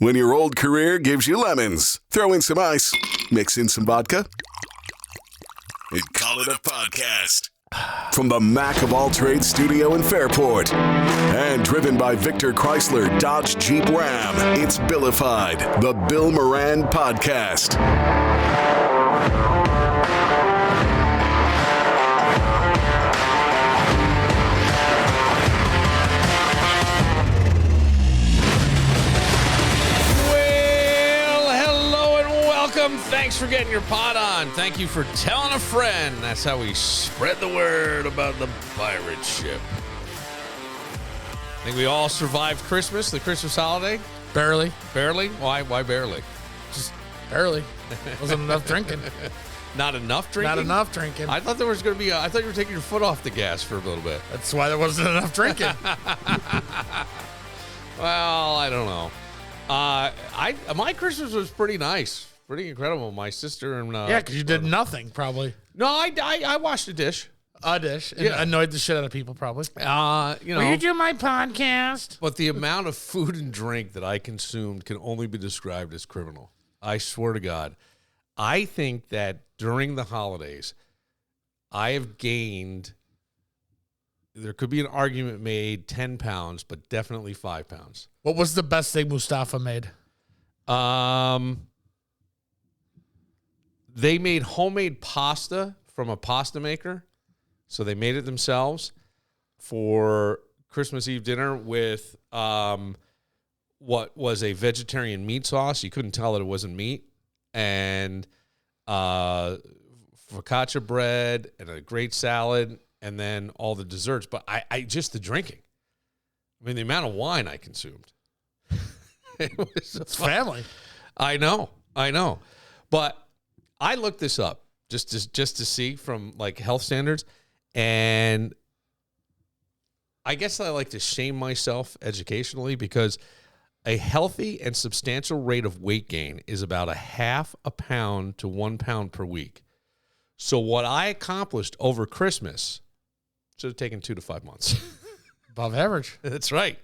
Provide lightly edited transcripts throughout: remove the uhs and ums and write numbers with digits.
When your old career gives you lemons, throw in some ice, mix in some vodka, and call it a podcast. From the Mac of All Trades studio in Fairport and driven by Victor Chrysler Dodge Jeep Ram, it's Billified, the Bill Moran Podcast. Thanks for getting your pot on. Thank you for telling a friend. That's how we spread the word about the pirate ship. I think we all survived Christmas, the Christmas holiday. Barely. Barely? Why barely? Just barely. Wasn't enough drinking. Not enough drinking? Not enough drinking. I thought there was going to be I thought you were taking your foot off the gas for a little bit. That's why there wasn't enough drinking. Well, I don't know. My Christmas was pretty nice. Pretty incredible. My sister and yeah, because you did nothing probably. No, I washed a dish. And annoyed the shit out of people probably. Will you do my podcast? But the amount of food and drink that I consumed can only be described as criminal. I swear to God. I think that during the holidays, I have gained. There could be an argument made 10 pounds, but definitely 5 pounds. What was the best thing Mustafa made? They made homemade pasta from a pasta maker. So they made it themselves for Christmas Eve dinner with what was a vegetarian meat sauce. You couldn't tell that it wasn't meat. And focaccia bread and a great salad and then all the desserts. But I just the drinking. I mean, the amount of wine I consumed. It's family. I know. But I looked this up just to see from like health standards, and I guess I like to shame myself educationally because a healthy and substantial rate of weight gain is about 0.5 pound to 1 pound per week. So what I accomplished over Christmas should have taken 2 to 5 months. Above average. That's right.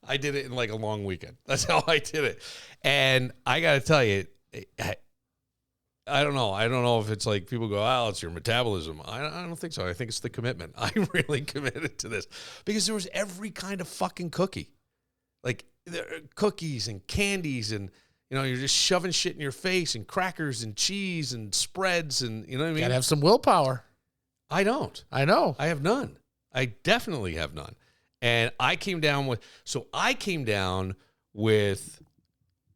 I did it in like a long weekend. That's how I did it. And I got to tell you, I don't know. I don't know if it's like people go, oh, it's your metabolism. I don't think so. I think it's the commitment. I really committed to this because there was every kind of fucking cookie. Like there are cookies and candies and, you're just shoving shit in your face and crackers and cheese and spreads and, you know what I mean? Gotta have some willpower. I don't. I know. I have none. I definitely have none. And I came down with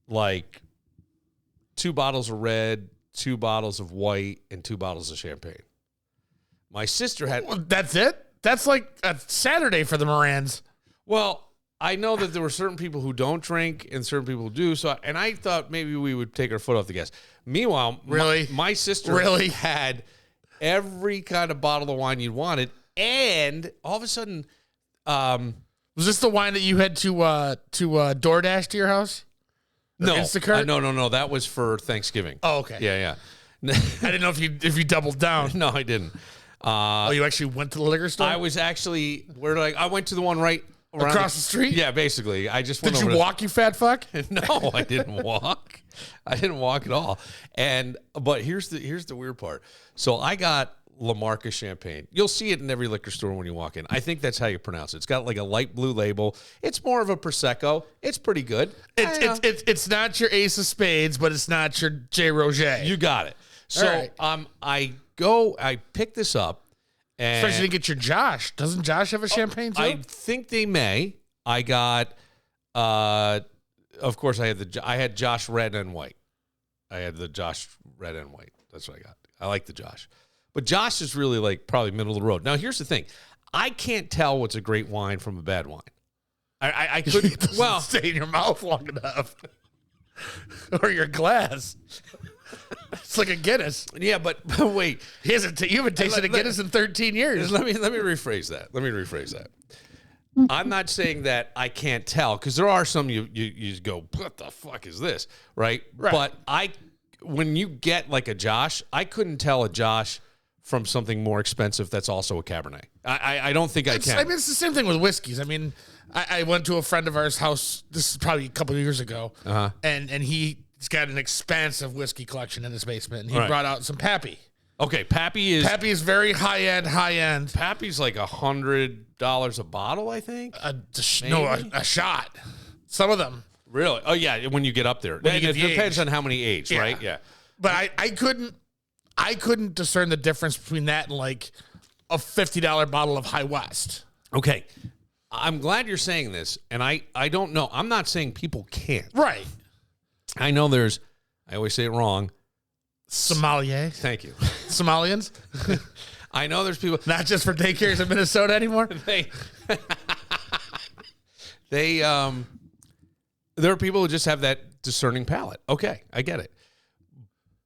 like 2 bottles of red, 2 bottles of white, and 2 bottles of champagne. My sister had... Well, that's it? That's like a Saturday for the Morans. Well, I know that there were certain people who don't drink and certain people who do. And I thought maybe we would take our foot off the gas. Meanwhile, really? My sister had every kind of bottle of wine you wanted. And all of a sudden... was this the wine that you had to DoorDash to your house? No, Instacart? No. That was for Thanksgiving. Oh, okay. Yeah. I didn't know if you doubled down. No, I didn't. You actually went to the liquor store? I was actually I went to the one right around across the street. Yeah, basically. I just went. Did you walk, you fat fuck? No, I didn't walk. I didn't walk at all. But here's the weird part. So I got La Marca champagne. You'll see it in every liquor store when you walk in. I think that's how you pronounce it. It's got like a light blue label. It's more of a Prosecco. It's pretty good. It's not your Ace of Spades, but it's not your J. Roget. You got it. So right. I picked this up. And especially to get your Josh. Doesn't Josh have a champagne too? I think they may. I got, of course, I had Josh red and white. I had the Josh red and white. That's what I got. I like the Josh. But Josh is really like probably middle of the road. Now, here's the thing. I can't tell what's a great wine from a bad wine. I couldn't. Well, stay in your mouth long enough. Or your glass. It's like a Guinness. Yeah, but wait. You haven't tasted a Guinness in 13 years. Let me rephrase that. I'm not saying that I can't tell, because there are some you go, what the fuck is this? Right? But when you get like a Josh, I couldn't tell a Josh from something more expensive that's also a Cabernet. I don't think I can. I mean, it's the same thing with whiskeys. I mean, I went to a friend of ours' house. This is probably a couple of years ago, and he's got an expansive whiskey collection in his basement. And he brought out some Pappy. Okay, Pappy is very high end. Pappy's like $100 a bottle, I think. A shot. Some of them. Really? Oh yeah, when you get up there. It depends on how many age, right? Yeah. But I couldn't discern the difference between that and like a $50 bottle of High West. Okay. I'm glad you're saying this, and I don't know. I'm not saying people can't. Right. I know I always say it wrong. Sommelier. Thank you. Somalians. I know there's people. Not just for daycares in Minnesota anymore. There are people who just have that discerning palate. Okay, I get it.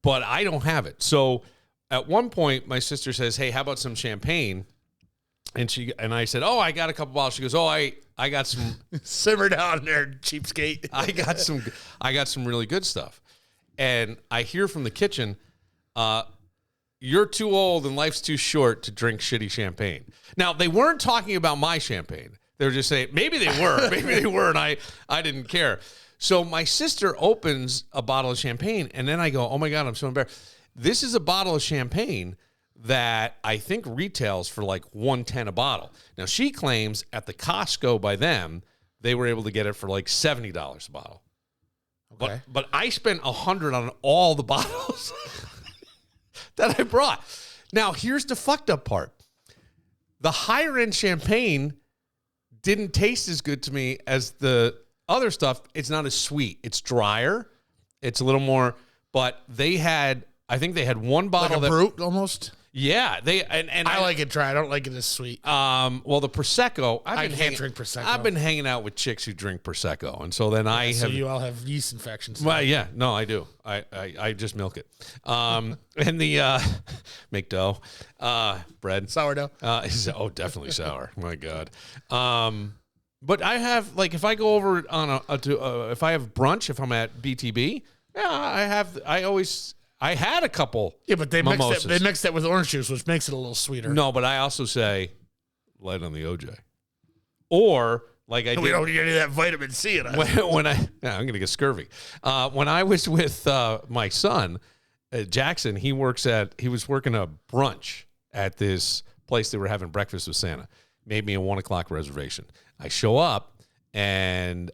But I don't have it. So at one point, my sister says, "Hey, how about some champagne?" And I said, "Oh, I got a couple bottles." She goes, "Oh, I got some." Simmer down there, cheapskate. I got some really good stuff. And I hear from the kitchen, "You're too old and life's too short to drink shitty champagne." Now, they weren't talking about my champagne. They were just saying, maybe they were, and I didn't care. So my sister opens a bottle of champagne, and then I go, "Oh my God, I'm so embarrassed." This is a bottle of champagne that I think retails for like $110 a bottle. Now, she claims at the Costco by them, they were able to get it for like $70 a bottle. Okay. But I spent $100 on all the bottles that I brought. Now, here's the fucked up part. The higher end champagne didn't taste as good to me as the other stuff. It's not as sweet. It's drier. It's a little more, but I think they had one bottle like a brute almost. Yeah, I like it dry. I don't like it as sweet. Well, the Prosecco. I can't drink Prosecco. I've been hanging out with chicks who drink Prosecco, and so then So you all have yeast infections. Well, yeah, no, I do. I just milk it. And the make dough, bread, sourdough. Definitely sour. My God. But I have like if I go over on if I have brunch, if I'm at BTB, yeah, I had a couple. Yeah, but they mimosas. mix that with orange juice, which makes it a little sweeter. No, but I also say light on the OJ. Or like I we don't get any of that vitamin C in us. I'm going to get scurvy. When I was with my son, Jackson, he was working a brunch at this place they were having breakfast with Santa. Made me a 1:00 reservation. I show up and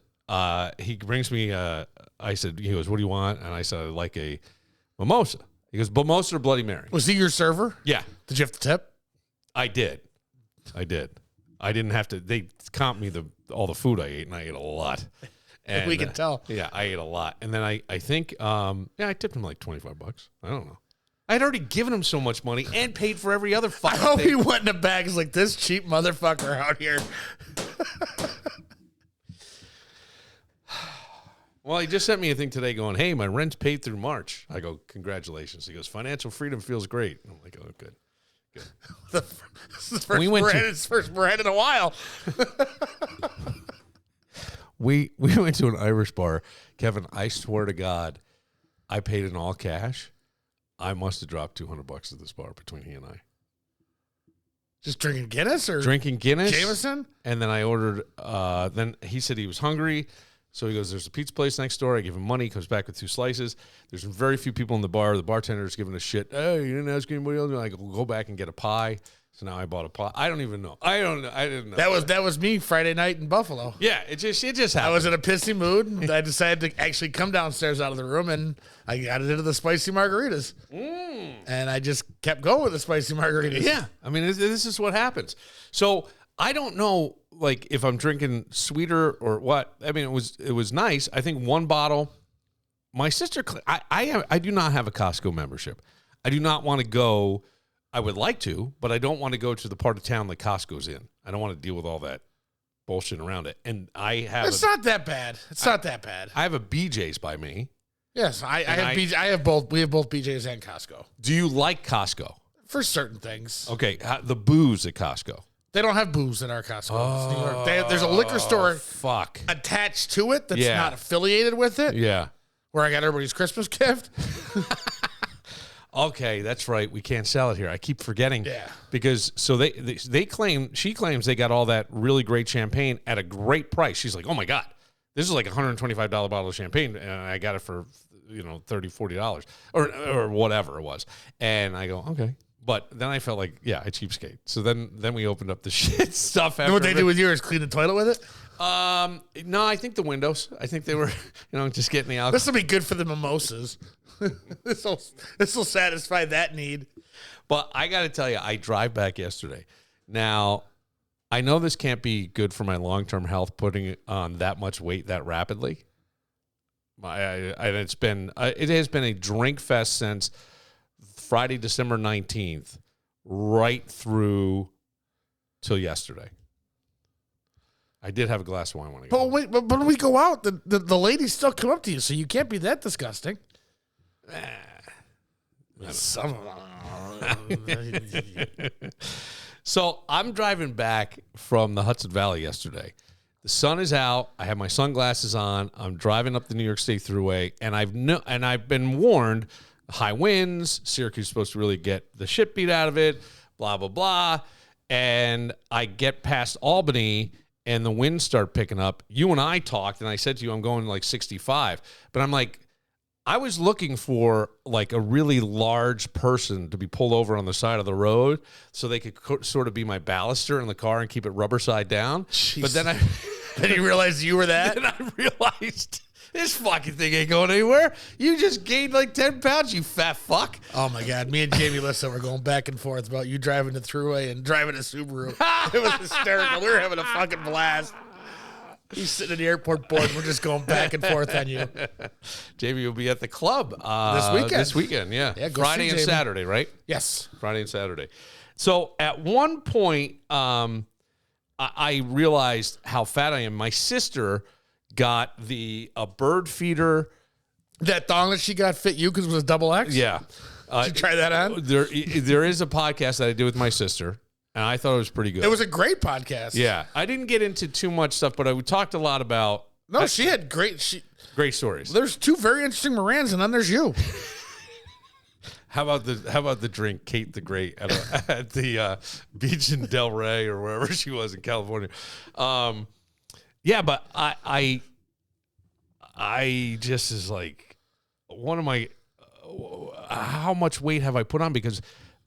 he brings me. He goes, "What do you want?" And I said, "I'd like a mimosa." He goes, "Mimosa or Bloody Mary?" Was he your server? Yeah. Did you have to tip? I did. I didn't have to. They comped me all the food I ate, and I ate a lot. And we can tell. Yeah, I ate a lot. And then I think, I tipped him like $25. I don't know. I'd already given him so much money and paid for every other fucking thing. I hope he went in the bags like this cheap motherfucker out here. Well, he just sent me a thing today going, "Hey, my rent's paid through March." I go, "Congratulations." He goes, "Financial freedom feels great." I'm like, "Oh, good." This is first bread in a while. We went to an Irish bar. Kevin, I swear to God, I paid in all cash. I must have dropped $200 at this bar between he and I. Just drinking Guinness or drinking Guinness, Jameson? And then I ordered. Then he said he was hungry. So he goes, "There's a pizza place next door." I give him money. He comes back with 2 slices. There's very few people in the bar. The bartender's giving a shit. "Hey, you didn't ask anybody else?" I go back and get a pie. So now I bought a pie. I don't even know. I didn't know. That was me Friday night in Buffalo. Yeah, it just happened. I was in a pissy mood, and I decided to actually come downstairs out of the room, and I got into the spicy margaritas. And I just kept going with the spicy margaritas. Yeah, I mean, this is what happens. So I don't know, like, if I'm drinking sweeter or what. I mean, it was nice. I think one bottle. My sister, I do not have a Costco membership. I do not want to go. I would like to, but I don't want to go to the part of town that Costco's in. I don't want to deal with all that bullshit around it. And I have. It's not that bad. It's not that bad. I have a BJ's by me. Yes, I have both. We have both BJ's and Costco. Do you like Costco? For certain things. Okay, the booze at Costco. They don't have booze at our Costco. It's New York. There's a liquor store attached to it that's not affiliated with it. Yeah. Where I got everybody's Christmas gift. Okay, that's right. We can't sell it here. I keep forgetting. Yeah. Because so she claims they got all that really great champagne at a great price. She's like, oh my God, this is like a $125 bottle of champagne, and I got it for $30, $40 or whatever it was. And I go, okay. But then I felt like, yeah, I cheapskate. So then we opened up the shit stuff. After what they do with yours? Clean the toilet with it? No, I think the windows. I think they were, just getting the alcohol. This will be good for the mimosas. This will satisfy that need. But I got to tell you, I drive back yesterday. Now, I know this can't be good for my long-term health, putting on that much weight that rapidly. It has been a drink fest since Friday, December 19th, right through till yesterday. I did have a glass of wine when I got home. But when we go out, the ladies still come up to you, so you can't be that disgusting. Some of them. So I'm driving back from the Hudson Valley yesterday. The sun is out. I have my sunglasses on. I'm driving up the New York State Thruway, and I've been warned: high winds. Syracuse is supposed to really get the shit beat out of it. Blah blah blah. And I get past Albany, and the winds start picking up. You and I talked, and I said to you, I'm going like 65, but I'm like, I was looking for like a really large person to be pulled over on the side of the road so they could sort of be my ballaster in the car and keep it rubber side down. Jeez. But then then you realized you were that? Then I realized this fucking thing ain't going anywhere. You just gained like 10 pounds, you fat fuck. Oh my God. Me and Jamie Lissa were going back and forth about you driving the Thruway and driving a Subaru. It was hysterical. We were having a fucking blast. He's sitting in the airport board, and we're just going back and forth on you. Jamie will be at the club this weekend. Yeah. Go Friday see and Jamie. Saturday, right? Yes. Friday and Saturday. So at one point, I realized how fat I am. My sister got a bird feeder. That thong that she got fit you because it was a double X? Yeah. Did you try that on? There is a podcast that I did with my sister. And I thought it was pretty good. It was a great podcast. Yeah. I didn't get into too much stuff, but we talked a lot about... No, she had great stories. There's two very interesting Morans, and then there's you. How about the drink, Kate the Great, at the beach in Del Rey or wherever she was in California? Yeah, but I just is like, one of my... how much weight have I put on? Because...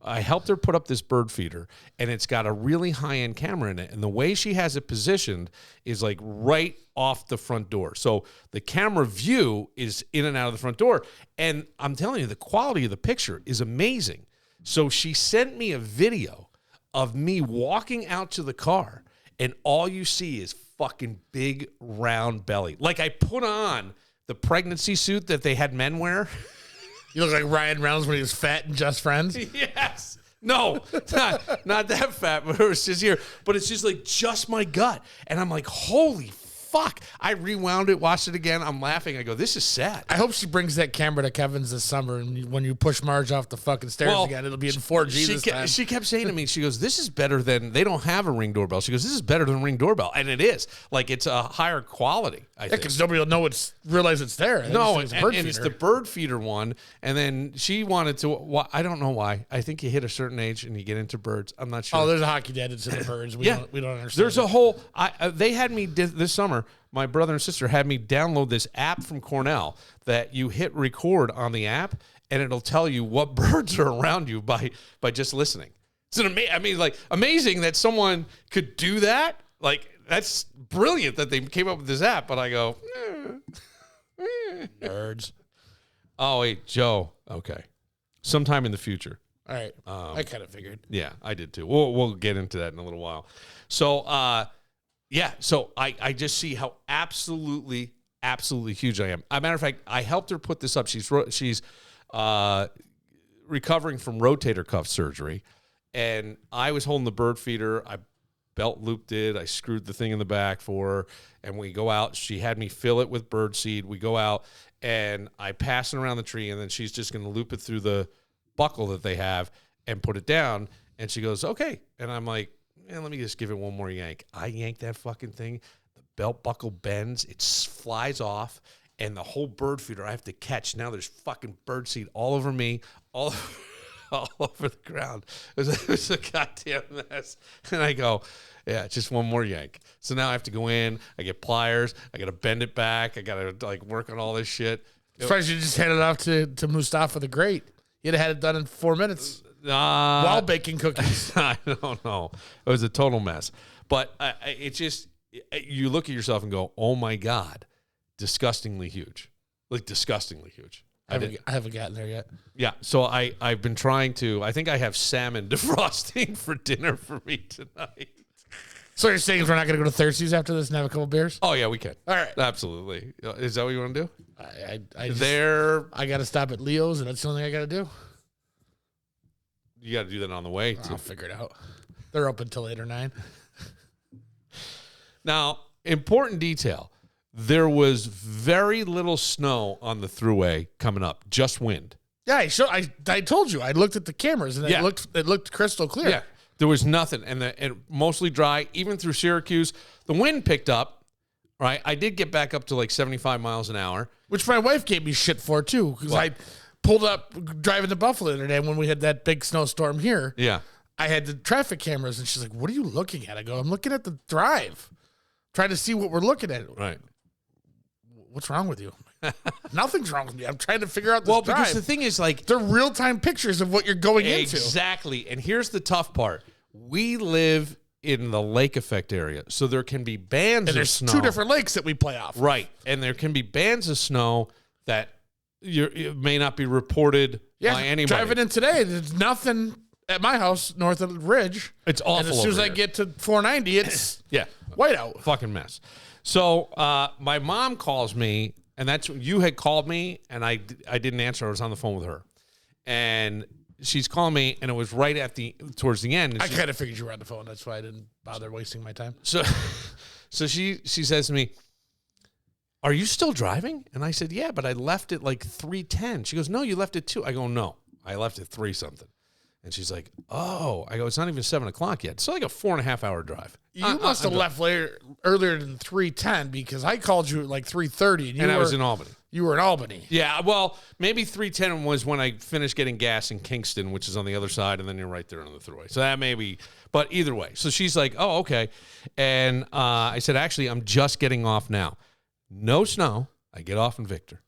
I helped her put up this bird feeder, and it's got a really high-end camera in it. And the way she has it positioned is like right off the front door. So the camera view is in and out of the front door. And I'm telling you, the quality of the picture is amazing. So she sent me a video of me walking out to the car, and all you see is fucking big, round belly. Like I put on the pregnancy suit that they had men wear. You look like Ryan Reynolds when he was fat and Just Friends. Yes. No, not that fat, but it was just here. But it's just like just my gut. And I'm like, holy fuck. I rewound it, watched it again. I'm laughing. I go, this is sad. I hope she brings that camera to Kevin's this summer, and when you push Marge off the fucking stairs again, it'll be in 4G this time. She kept saying to me, she goes, this is better than, they don't have a Ring doorbell. She goes, this is better than Ring doorbell. And it is. Like, it's a higher quality, I think. Because nobody will know realize it's there. No, and it's the bird feeder one. And then she wanted to, I don't know why. I think you hit a certain age and you get into birds. I'm not sure. Oh, there's a hockey dad that's into birds. We don't understand. There's a whole, they had me this summer, my brother and sister had me download this app from Cornell that you hit record on the app and it'll tell you what birds are around you by just listening. It's amazing that someone could do that. Like, that's brilliant that they came up with this app, but I go, birds. Oh, wait, Joe. Okay. Sometime in the future. All right. I kind of figured. Yeah, I did too. We'll get into that in a little while. So, yeah, so I just see how absolutely huge I am. As a matter of fact, I helped her put this up. She's recovering from rotator cuff surgery, and I was holding the bird feeder. I belt looped it. I screwed the thing in the back for her, and we go out. She had me fill it with bird seed. We go out, and I pass it around the tree, and then she's just going to loop it through the buckle that they have and put it down, and she goes, okay. And I'm like, let me just give it one more yank. I yank that fucking thing. The belt buckle bends. It flies off. and the whole bird feeder I have to catch. Now there's fucking bird seed all over me, all over the ground. It was a goddamn mess. And I go, yeah, just one more yank. So now I have to go in. I get pliers. I got to bend it back. I got to like work on all this shit. Surprised you just handed it off to Mustafa the Great. You'd have had it done in 4 minutes while baking cookies. I don't know. It was a total mess. But it just, you look at yourself and go, oh my God, disgustingly huge. Like disgustingly huge. I haven't gotten there yet. Yeah, so I've been trying to, I think I have salmon defrosting for dinner for me tonight. So you're saying we're not going to go to Thirsties after this and have a couple beers? Oh, yeah, we can. All right. Absolutely. Is that what you want to do? I got to stop at Leo's, and that's the only thing I got to do. You got to do that on the way. I'll figure it out. They're open till 8 or 9. Now, important detail. There was very little snow on the thruway coming up, just wind. Yeah, I told you. I looked at the cameras, and it looked crystal clear. Yeah, there was nothing, and mostly dry, even through Syracuse. The wind picked up, right? I did get back up to like 75 miles an hour. Which my wife gave me shit for, too, because I pulled up driving to Buffalo the other day when we had that big snowstorm here. Yeah. I had the traffic cameras, and she's like, what are you looking at? I go, I'm looking at the drive, trying to see what we're looking at. Right. What's wrong with you? Nothing's wrong with me. I'm trying to figure out this drive. Because the thing is, like, they're real-time pictures of what you're going into. Exactly. And here's the tough part. We live in the lake effect area, so there can be bands of snow. There's 2 different lakes that we play off. Right. And there can be bands of snow that it may not be reported by anybody. Driving in today, there's nothing at my house north of the Ridge. It's awful. And as soon as I get to 490, it's whiteout. Fucking mess. So my mom calls me, and that's you had called me, and I didn't answer. I was on the phone with her, and she's calling me, and it was right at towards the end. I kind of figured you were on the phone. That's why I didn't bother wasting my time. So she says to me, "Are you still driving?" And I said, "Yeah, but I left at like 3:10." She goes, "No, you left at 2." I go, "No, I left at 3 something." And she's like, "Oh," I go, "It's not even 7 o'clock yet. It's like a 4.5 hour drive." You must have left earlier than 3:10 because I called you at like 3:30, and I was in Albany. You were in Albany. Yeah, well, maybe 3:10 was when I finished getting gas in Kingston, which is on the other side, and then you're right there on the thruway. So that may be, but either way. So she's like, "Oh, okay," and I said, "Actually, I'm just getting off now. No snow. I get off in Victor.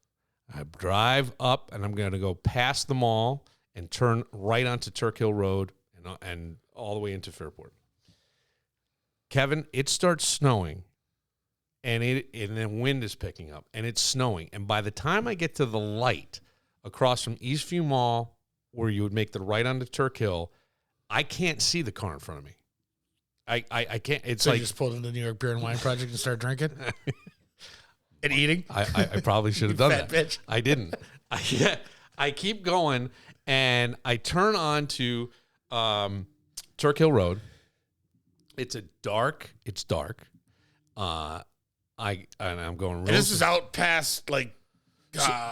I drive up, and I'm going to go past the mall and turn right onto Turk Hill Road and all the way into Fairport." Kevin, it starts snowing, and the wind is picking up, and it's snowing. And by the time I get to the light across from Eastview Mall, where you would make the right onto Turk Hill, I can't see the car in front of me. I can't. It's so like you just pulled into the New York Beer and Wine Project and started drinking and eating. I probably should have done fat that. Bitch. I didn't. I keep going, and I turn on to Turk Hill Road. It's dark. I'm going real. And this is out past like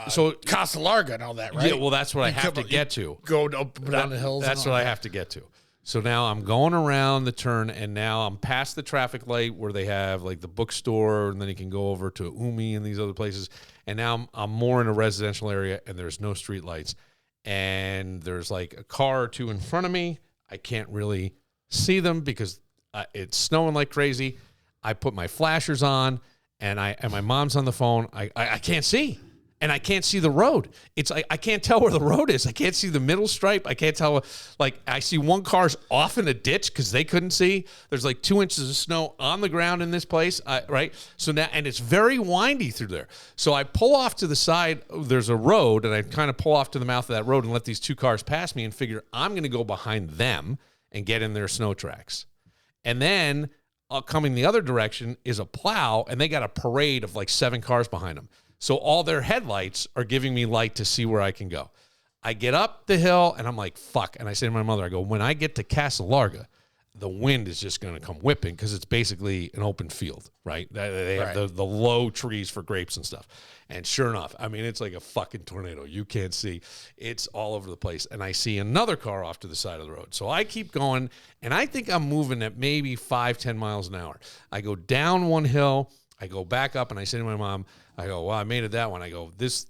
so Casa Larga and all that, right? Yeah, well, that's what I have to get to. Go up down the hills. That's what I have to get to. So now I'm going around the turn, and now I'm past the traffic light where they have like the bookstore, and then you can go over to Umi and these other places. And now I'm more in a residential area, and there's no street lights, and there's like a car or 2 in front of me. I can't really see them because it's snowing like crazy. I put my flashers on, and my mom's on the phone. I can't see, and I can't see the road. It's like I can't tell where the road is. I can't see the middle stripe. I can't tell. Like I see one car's off in a ditch because they couldn't see. There's like 2 inches of snow on the ground in this place, right? So now, and it's very windy through there. So I pull off to the side. There's a road, and I kind of pull off to the mouth of that road and let these 2 cars pass me, and figure I'm going to go behind them and get in their snow tracks. And then coming the other direction is a plow, and they got a parade of like 7 cars behind them. So all their headlights are giving me light to see where I can go. I get up the hill, and I'm like, fuck. And I say to my mother, I go, when I get to Casa Larga, the wind is just going to come whipping because it's basically an open field, right? They have the low trees for grapes and stuff. And sure enough, I mean, it's like a fucking tornado. You can't see. It's all over the place. And I see another car off to the side of the road. So I keep going, and I think I'm moving at maybe 5-10 miles an hour. I go down one hill. I go back up, and I say to my mom, I go, well, I made it that one. I go, this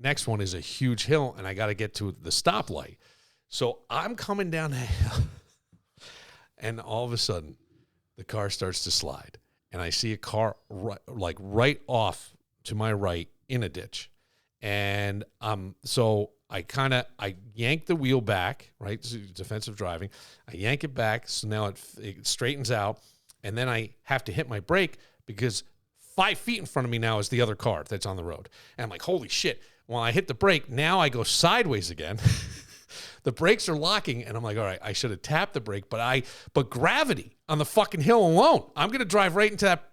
next one is a huge hill, and I got to get to the stoplight. So I'm coming down the hill, and all of a sudden, the car starts to slide, and I see a car right off to my right in a ditch. And so I yank the wheel back, right? Defensive driving. I yank it back, so now it straightens out, and then I have to hit my brake because 5 feet in front of me now is the other car that's on the road. And I'm like, holy shit. When I hit the brake, now I go sideways again. The brakes are locking, and I'm like, all right, I should have tapped the brake, but gravity on the fucking hill alone, I'm going to drive right into that.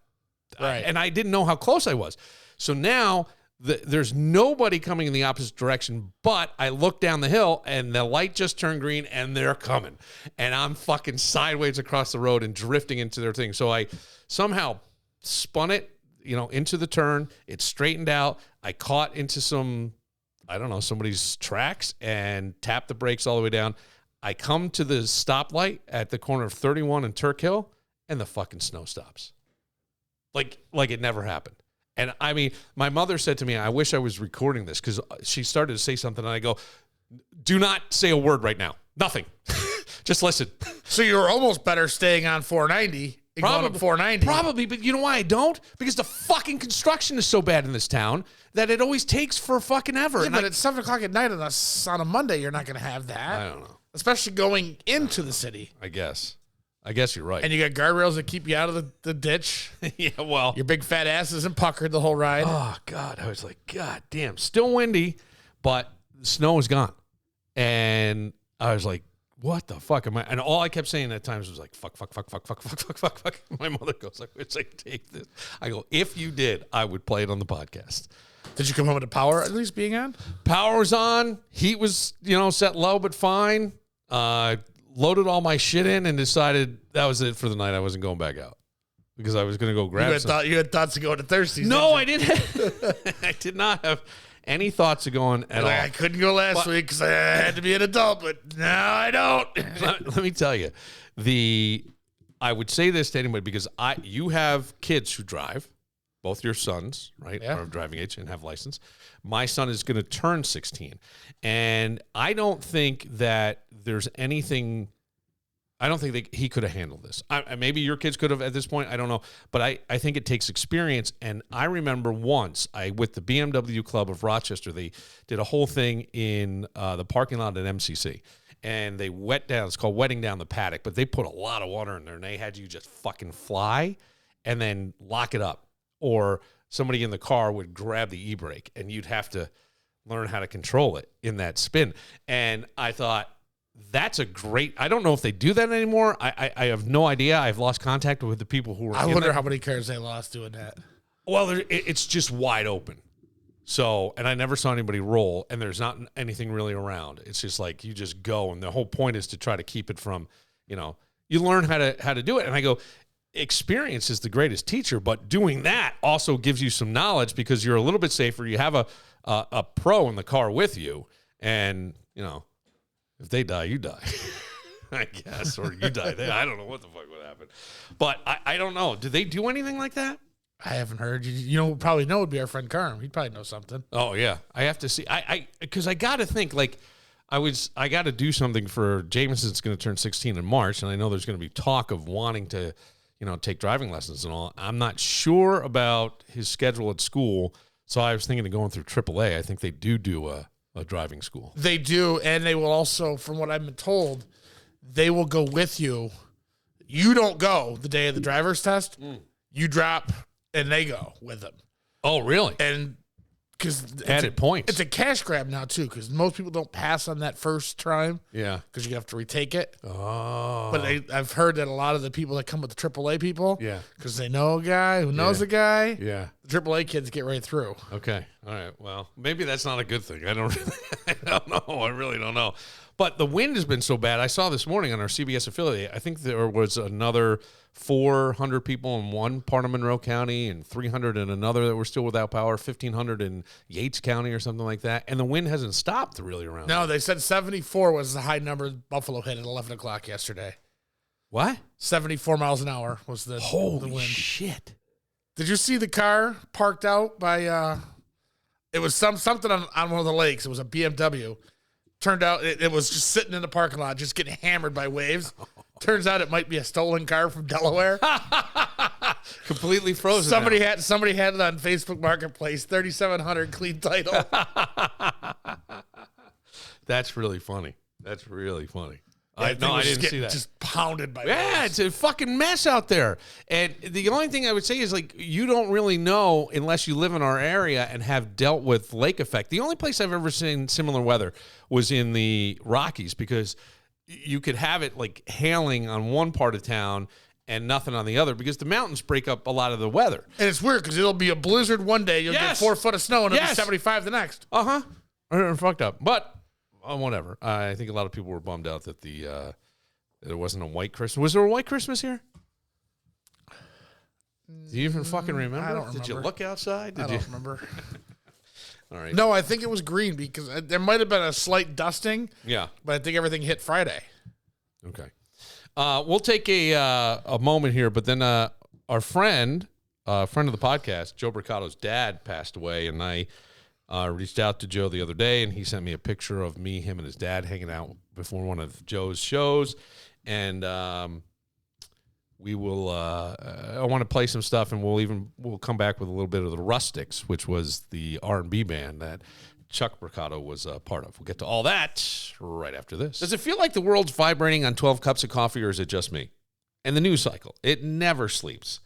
Right. And I didn't know how close I was. So now there's nobody coming in the opposite direction, but I look down the hill, and the light just turned green, and they're coming. And I'm fucking sideways across the road and drifting into their thing. So I somehow spun it, into the turn. It straightened out. I caught into somebody's tracks and tapped the brakes all the way down. I come to the stoplight at the corner of 31 and Turk Hill, and the fucking snow stops. Like it never happened. And I mean, my mother said to me, I wish I was recording this, because she started to say something, and I go, do not say a word right now. Nothing. Just listen. So you're almost better staying on 490 and going up 490. Probably, but you know why I don't? Because the fucking construction is so bad in this town that it always takes for fucking ever. Yeah, but at 7 o'clock at night on a Monday, you're not going to have that. I don't know. Especially going into the city. I guess you're right. And you got guardrails that keep you out of the ditch. Yeah, well. Your big fat ass isn't puckered the whole ride. Oh, God. I was like, God damn. Still windy, but the snow is gone. And I was like, what the fuck am I? And all I kept saying at times was like, fuck. My mother goes, I wish I could take this. I go, if you did, I would play it on the podcast. Did you come home with the power at least being on? Power was on. Heat was, set low but fine. Loaded all my shit in and decided that was it for the night. I wasn't going back out because I was going to go grab some. You had thoughts of going to Thirsties. No, I didn't. I did not have any thoughts of going at all. I couldn't go last week because I had to be an adult, but now I don't. Let me tell you, I would say this to anybody because you have kids who drive. Both your sons, right, are of driving age and have license. My son is going to turn 16. And I don't think that there's anything – I don't think that he could have handled this. Maybe your kids could have at this point. I don't know. But I think it takes experience. And I remember once with the BMW Club of Rochester, they did a whole thing in the parking lot at MCC. And they it's called wetting down the paddock. But they put a lot of water in there, and they had you just fucking fly and then lock it up. Or somebody in the car would grab the e-brake, and you'd have to learn how to control it in that spin. And I thought, that's a great – I don't know if they do that anymore. I have no idea. I've lost contact with the people who were I wonder how many cars they lost doing that. Well, it's just wide open. So – and I never saw anybody roll, and there's not anything really around. It's just like you just go, and the whole point is to try to keep it from – you learn how to do it. And I go – experience is the greatest teacher, but doing that also gives you some knowledge because you're a little bit safer. You have a pro in the car with you, and if they die, you die, I guess, or you die. I don't know what the fuck would happen, but I don't know. Do they do anything like that? I haven't heard. You probably know would be our friend Carm. He'd probably know something. Oh yeah, I have to see. Because I got to think like. I got to do something for Jameson's going to turn 16 in March, and I know there's going to be talk of wanting to. Take driving lessons and all. I'm not sure about his schedule at school, so I was thinking of going through AAA. I think they do a driving school. They do, and they will also, from what I've been told, they will go with you. You don't go the day of the driver's test. You drop, and they go with them. Oh, really? And because added points. It's a cash grab now, too, because most people don't pass on that first time. Yeah. Because you have to retake it. Oh. But I've heard that a lot of the people that come with the AAA people, yeah, because they know a guy who knows a guy, yeah, the AAA kids get right through. Okay. All right. Well, maybe that's not a good thing. I don't know. I really don't know. But the wind has been so bad. I saw this morning on our CBS affiliate, I think there was another 400 people in one part of Monroe County and 300 in another that were still without power, 1,500 in Yates County or something like that. And the wind hasn't stopped really around. No, they said 74 was the high number Buffalo hit at 11 o'clock yesterday. What? 74 miles an hour was the Holy wind. Shit. Did you see the car parked out by? It was something on one of the lakes. It was a BMW. Turned out it was just sitting in the parking lot, just getting hammered by waves. Turns out it might be a stolen car from Delaware. Completely frozen. Somebody had it on Facebook Marketplace. 3,700 clean title. That's really funny. That's really funny. I didn't see that. Just pounded by Yeah, waves. it's a fucking mess out there. And the only thing I would say is, like, you don't really know unless you live in our area and have dealt with lake effect. The only place I've ever seen similar weather was in the Rockies, because you could have it like hailing on one part of town and nothing on the other, because the mountains break up a lot of the weather. And it's weird because it'll be a blizzard one day. You'll get 4 foot of snow and it'll be 75 the next. Fucked up. But whatever. I think a lot of people were bummed out that that it wasn't a white Christmas. Was there a white Christmas here? Do you even fucking remember? I don't remember. Did you look outside? I don't remember. All right. No, I think it was green because there might have been a slight dusting. Yeah. But I think everything hit Friday. Okay. We'll take a moment here, but then our friend of the podcast, Joe Bricato's dad, passed away, and I reached out to Joe the other day, and he sent me a picture of me, him, and his dad hanging out before one of Joe's shows, and we will. I want to play some stuff, and we'll come back with a little bit of the Rustics, which was the R&B band that Chuck Bricato was a part of. We'll get to all that right after this. Does it feel like the world's vibrating on 12 cups of coffee, or is it just me? And the news cycle, it never sleeps.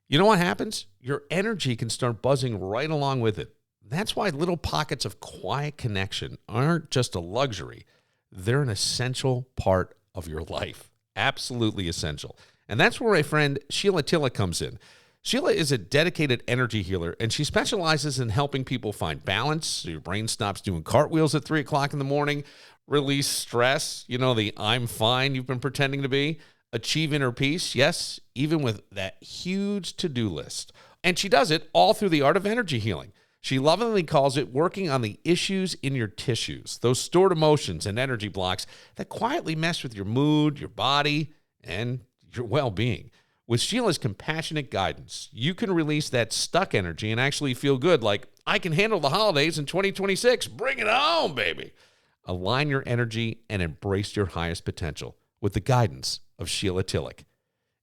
You know what happens? Your energy can start buzzing right along with it. That's why little pockets of quiet connection aren't just a luxury. They're an essential part of your life. Absolutely essential. And that's where my friend Sheila Tilla comes in. Sheila is a dedicated energy healer, and she specializes in helping people find balance so your brain stops doing cartwheels at 3 o'clock in the morning, release stress, the I'm fine you've been pretending to be, achieve inner peace, yes, even with that huge to-do list. And she does it all through the art of energy healing. She lovingly calls it working on the issues in your tissues, those stored emotions and energy blocks that quietly mess with your mood, your body, and your well-being. With Sheila's compassionate guidance, you can release that stuck energy and actually feel good, like, I can handle the holidays in 2026. Bring it on, baby. Align your energy and embrace your highest potential with the guidance of Sheila Tillich.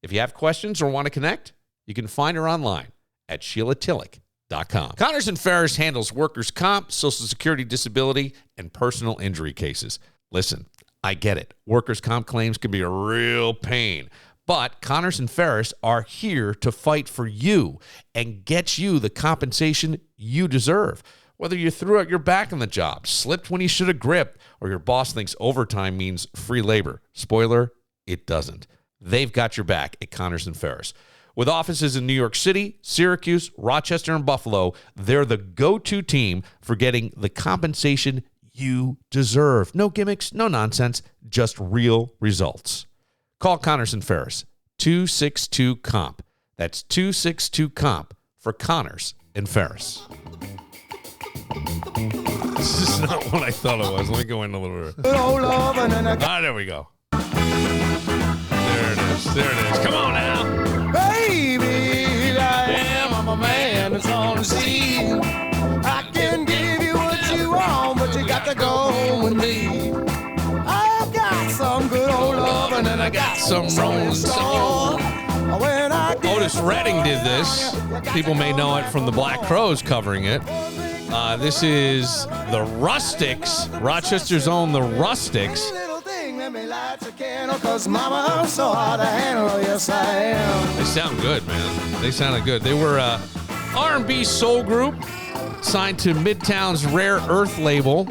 If you have questions or want to connect, you can find her online at SheilaTillich.com. Connors & Ferris handles workers' comp, Social Security disability, and personal injury cases. Listen, I get it. Workers' comp claims can be a real pain. But Connors & Ferris are here to fight for you and get you the compensation you deserve. Whether you threw out your back on the job, slipped when you should have gripped, or your boss thinks overtime means free labor. Spoiler, it doesn't. They've got your back at Connors & Ferris. With offices in New York City, Syracuse, Rochester, and Buffalo, they're the go-to team for getting the compensation you deserve. No gimmicks, no nonsense, just real results. Call Connors & Ferris, 262-COMP. That's 262-COMP for Connors & Ferris. This is not what I thought it was. Let me go in a little bit. There we go. There it is. There it is. Come on now. Baby, I'm a man that's on the scene. I can give you what you want, but you got to go home with me. I've got some good old love, and then I got some Rolling Stone. Otis Redding did this. People may know it from the Black Crowes covering it. This is the Rustics, Rochester's own the Rustics. They sound good, man. They sounded good. They were a R&B soul group signed to Midtown's Rare Earth label,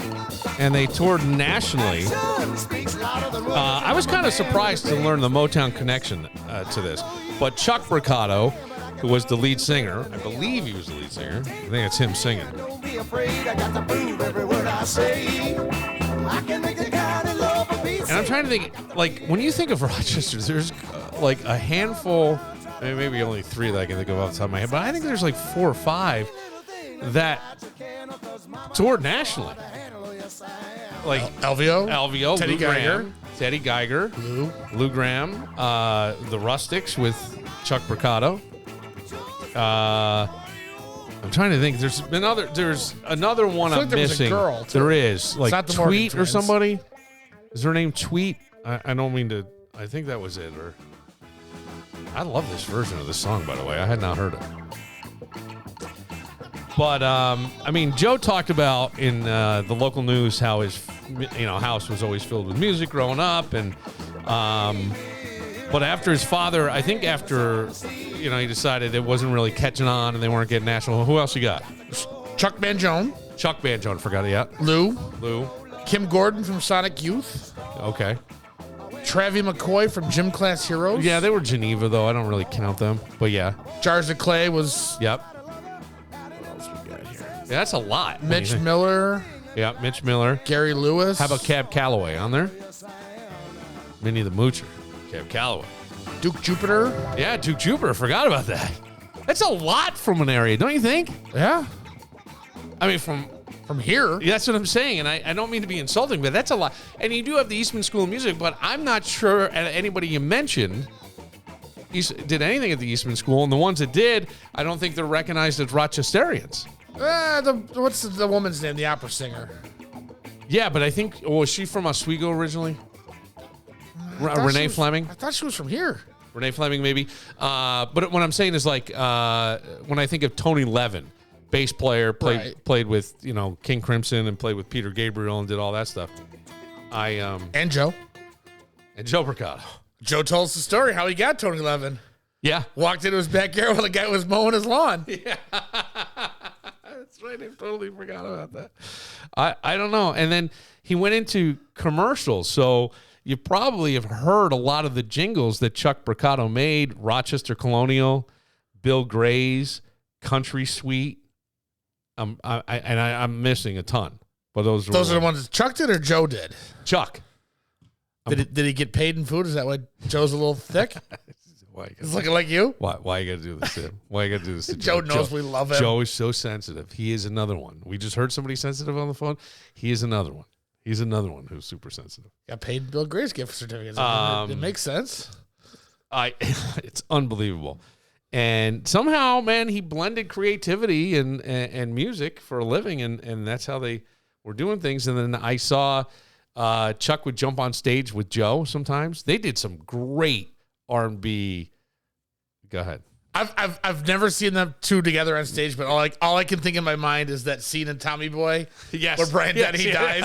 and they toured nationally. I was kind of surprised to learn the Motown connection to this, but Chuck Bricato, who was the lead singer, I believe he was the lead singer. I think it's him singing. And I'm trying to think, like, when you think of Rochester, there's like a handful, maybe only 3 that I can think of off the top of my head, but I think there's like 4 or 5 that toured nationally. Like LVO, Teddy Geiger, Lou Graham, the Rustics with Chuck Bricato. I'm trying to think. There's another one I feel I'm like there was a missing. girl, too. There is. Like not the Morgan Tweet or twins. somebody. Is her name Tweet? I don't mean to. I think that was it. Or I love this version of this song, by the way. I had not heard it. But I mean, Joe talked about in the local news how his house was always filled with music growing up, and but after his father, I think after he decided it wasn't really catching on and they weren't getting national. Who else you got? Chuck Mangione, Forgot it. Yeah, Lou, Kim Gordon from Sonic Youth, Okay. Travis McCoy from Gym Class Heroes. Yeah, they were Geneva though. I don't really count them, but yeah. Jars of Clay was. Yep. What else we got here? Yeah, that's a lot. Mitch Miller. Yeah, Mitch Miller. Gary Lewis. How about Cab Calloway on there? Minnie the Moocher. Cab Calloway. Duke Jupiter? Yeah, Duke Jupiter. Forgot about that. That's a lot from an area, don't you think? Yeah. I mean, from here. That's what I'm saying, and I don't mean to be insulting, but that's a lot. And you do have the Eastman School of Music, but I'm not sure anybody you mentioned did anything at the Eastman School, and the ones that did, I don't think they're recognized as Rochesterians. What's the woman's name? The opera singer. Yeah, but I think, was she from Oswego originally? Renee Fleming? I thought she was from here. Renee Fleming, maybe. But what I'm saying is, like, when I think of Tony Levin, bass player, played with, King Crimson and played with Peter Gabriel and did all that stuff. And Joe. And Joe Mercado. Joe told us the story how he got Tony Levin. Yeah. Walked into his backyard while the guy was mowing his lawn. Yeah. That's right. I totally forgot about that. I don't know. And then he went into commercials. So you probably have heard a lot of the jingles that Chuck Mercado made. Rochester Colonial, Bill Gray's, Country Suite. I'm missing a ton. But those are the ones that Chuck did or Joe did? Chuck. Did he get paid in food? Is that why Joe's a little thick? He's looking like you? Why you got to do this to him? Why you got to do this to Joe? Joe knows we love him. Joe is so sensitive. He is another one. We just heard somebody sensitive on the phone. He is another one. He's another one who's super sensitive. Got paid Bill Gray's gift certificates. It makes sense. It's unbelievable. And somehow, man, he blended creativity and music for a living, and that's how they were doing things. And then I saw Chuck would jump on stage with Joe sometimes. They did some great R&B. Go ahead. I've never seen them two together on stage, but all I can think in my mind is that scene in Tommy Boy, where Brian Denny dies.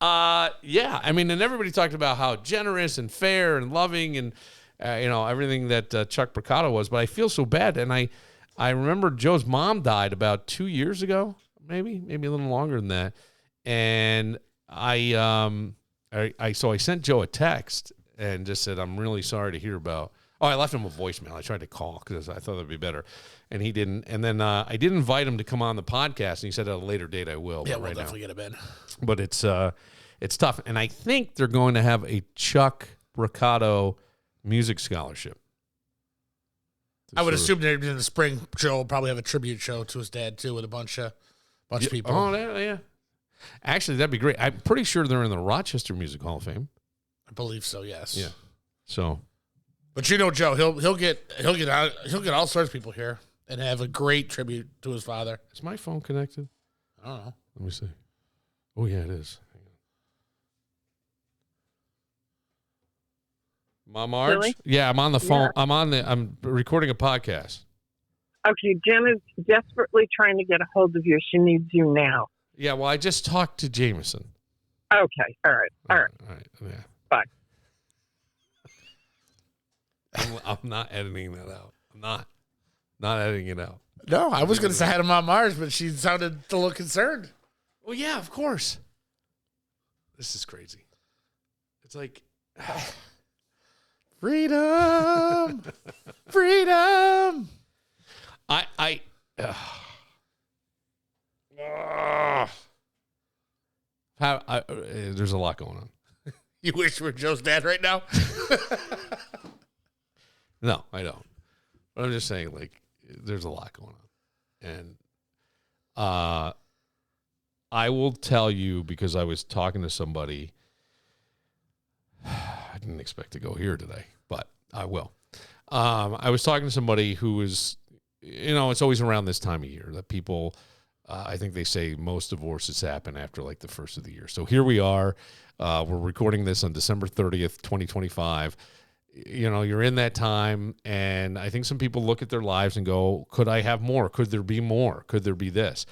Yeah, I mean, and everybody talked about how generous and fair and loving and everything that Chuck Mercado was. But I feel so bad, and I remember Joe's mom died about 2 years ago, maybe a little longer than that, and so I sent Joe a text and just said, I'm really sorry to hear about. Oh, I left him a voicemail. I tried to call because I thought that'd be better, and he didn't. And then I did invite him to come on the podcast, and he said at a later date I will. Yeah, we'll definitely get him in. But it's tough, and I think they're going to have a Chuck Mercado music scholarship. I would assume that in the spring, Joe will probably have a tribute show to his dad too, with a bunch of people. Oh, yeah. Actually, that'd be great. I'm pretty sure they're in the Rochester Music Hall of Fame. I believe so. Yes. Yeah. So, but Joe, he'll get all sorts of people here and have a great tribute to his father. Is my phone connected? I don't know. Let me see. Oh yeah, it is. My Marge? Really? Yeah, I'm on the phone. Yeah. I'm recording a podcast. Okay, Jen is desperately trying to get a hold of you. She needs you now. Yeah, well, I just talked to Jameson. Okay, all right. All right, yeah. Bye. I'm not editing that out. I'm not editing it out. No, I was going to say I had him on Mars, but she sounded a little concerned. Well, yeah, of course. This is crazy. It's like freedom, freedom. There's a lot going on. You wish you were Joe's dad right now? No, I don't. But I'm just saying, like, there's a lot going on. And I will tell you, because I was talking to somebody, I didn't expect to go here today, but I will. I was talking to somebody who was, it's always around this time of year that people, I think they say most divorces happen after like the first of the year. So here we are. We're recording this on December 30th, 2025. You're in that time, and I think some people look at their lives and go, could I have more? Could there be more? Could there be this?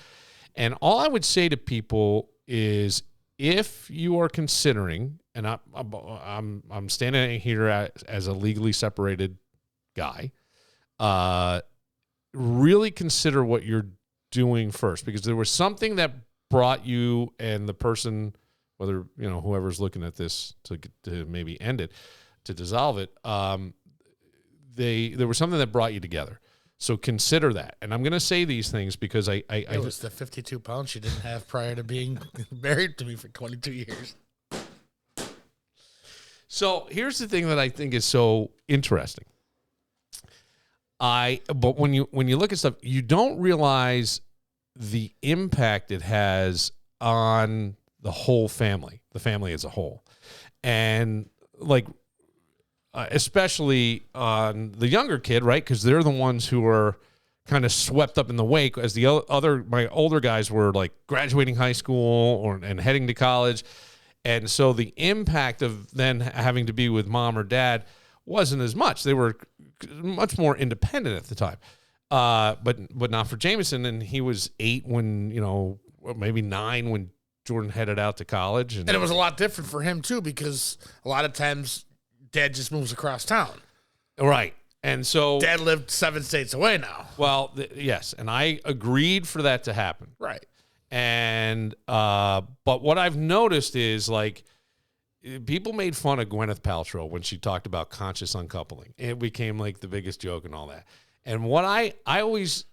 And all I would say to people is, if you are considering, and I'm standing here as a legally separated guy, really consider what you're doing first, because there was something that brought you and the person, whether whoever's looking at this to maybe end it, to dissolve it, there was something that brought you together. So consider that. And I'm going to say these things because it was the 52 pounds she didn't have prior to being married to me for 22 years. So here's the thing that I think is so interesting. But when you look at stuff, you don't realize the impact it has on the whole family, the family as a whole. And like, especially on the younger kid, right? Because they're the ones who are kind of swept up in the wake as my older guys were like graduating high school and heading to college. And so the impact of then having to be with mom or dad wasn't as much. They were much more independent at the time. But not for Jameson. And he was 8 when, maybe 9 when Jordan headed out to college. And it was a lot different for him too, because a lot of times Dad just moves across town. Right. And so Dad lived 7 states away now. Well, yes. And I agreed for that to happen. Right. And, but what I've noticed is like, people made fun of Gwyneth Paltrow when she talked about conscious uncoupling. It became like the biggest joke and all that. And what I always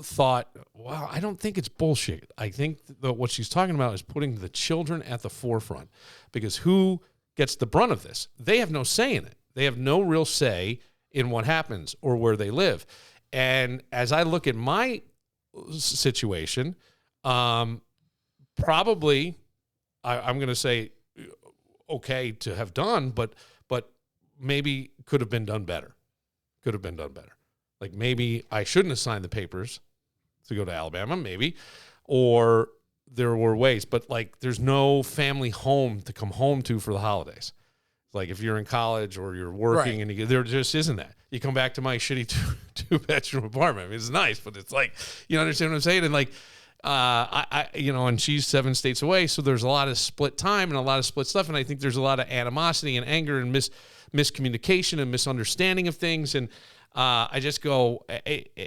thought, wow, I don't think it's bullshit. I think that what she's talking about is putting the children at the forefront, because who gets the brunt of this? They have no say in it. They have no real say in what happens or where they live. And as I look at my situation, probably I'm going to say okay to have done, but maybe could have been done better. Could have been done better. Like maybe I shouldn't have signed the papers to go to Alabama, maybe, or there were ways, but like there's no family home to come home to for the holidays. Like if you're in college or you're working, right, and there just isn't that. You come back to my shitty two-bedroom apartment. I mean, it's nice, but it's like, you understand what I'm saying? And like, and she's 7 states away, so there's a lot of split time and a lot of split stuff, and I think there's a lot of animosity and anger and miscommunication and misunderstanding of things, and I just go,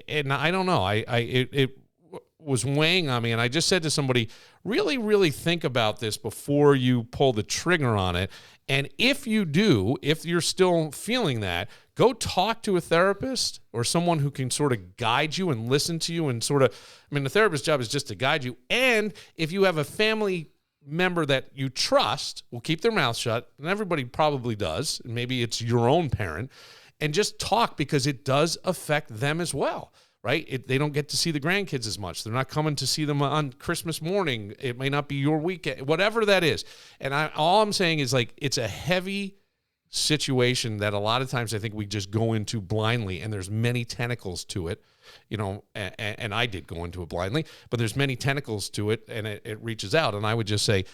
and I don't know, it was weighing on me, and I just said to somebody, really, really think about this before you pull the trigger on it. And if you're still feeling that, go talk to a therapist or someone who can sort of guide you and listen to you and sort of, the therapist's job is just to guide you. And if you have a family member that you trust will keep their mouth shut, and everybody probably does, and maybe it's your own parent, and just talk, because it does affect them as well. Right? They don't get to see the grandkids as much. They're not coming to see them on Christmas morning. It may not be your weekend, whatever that is. And all I'm saying is, like, it's a heavy situation that a lot of times I think we just go into blindly, and there's many tentacles to it, and I did go into it blindly, but there's many tentacles to it, and it reaches out. And I would just say,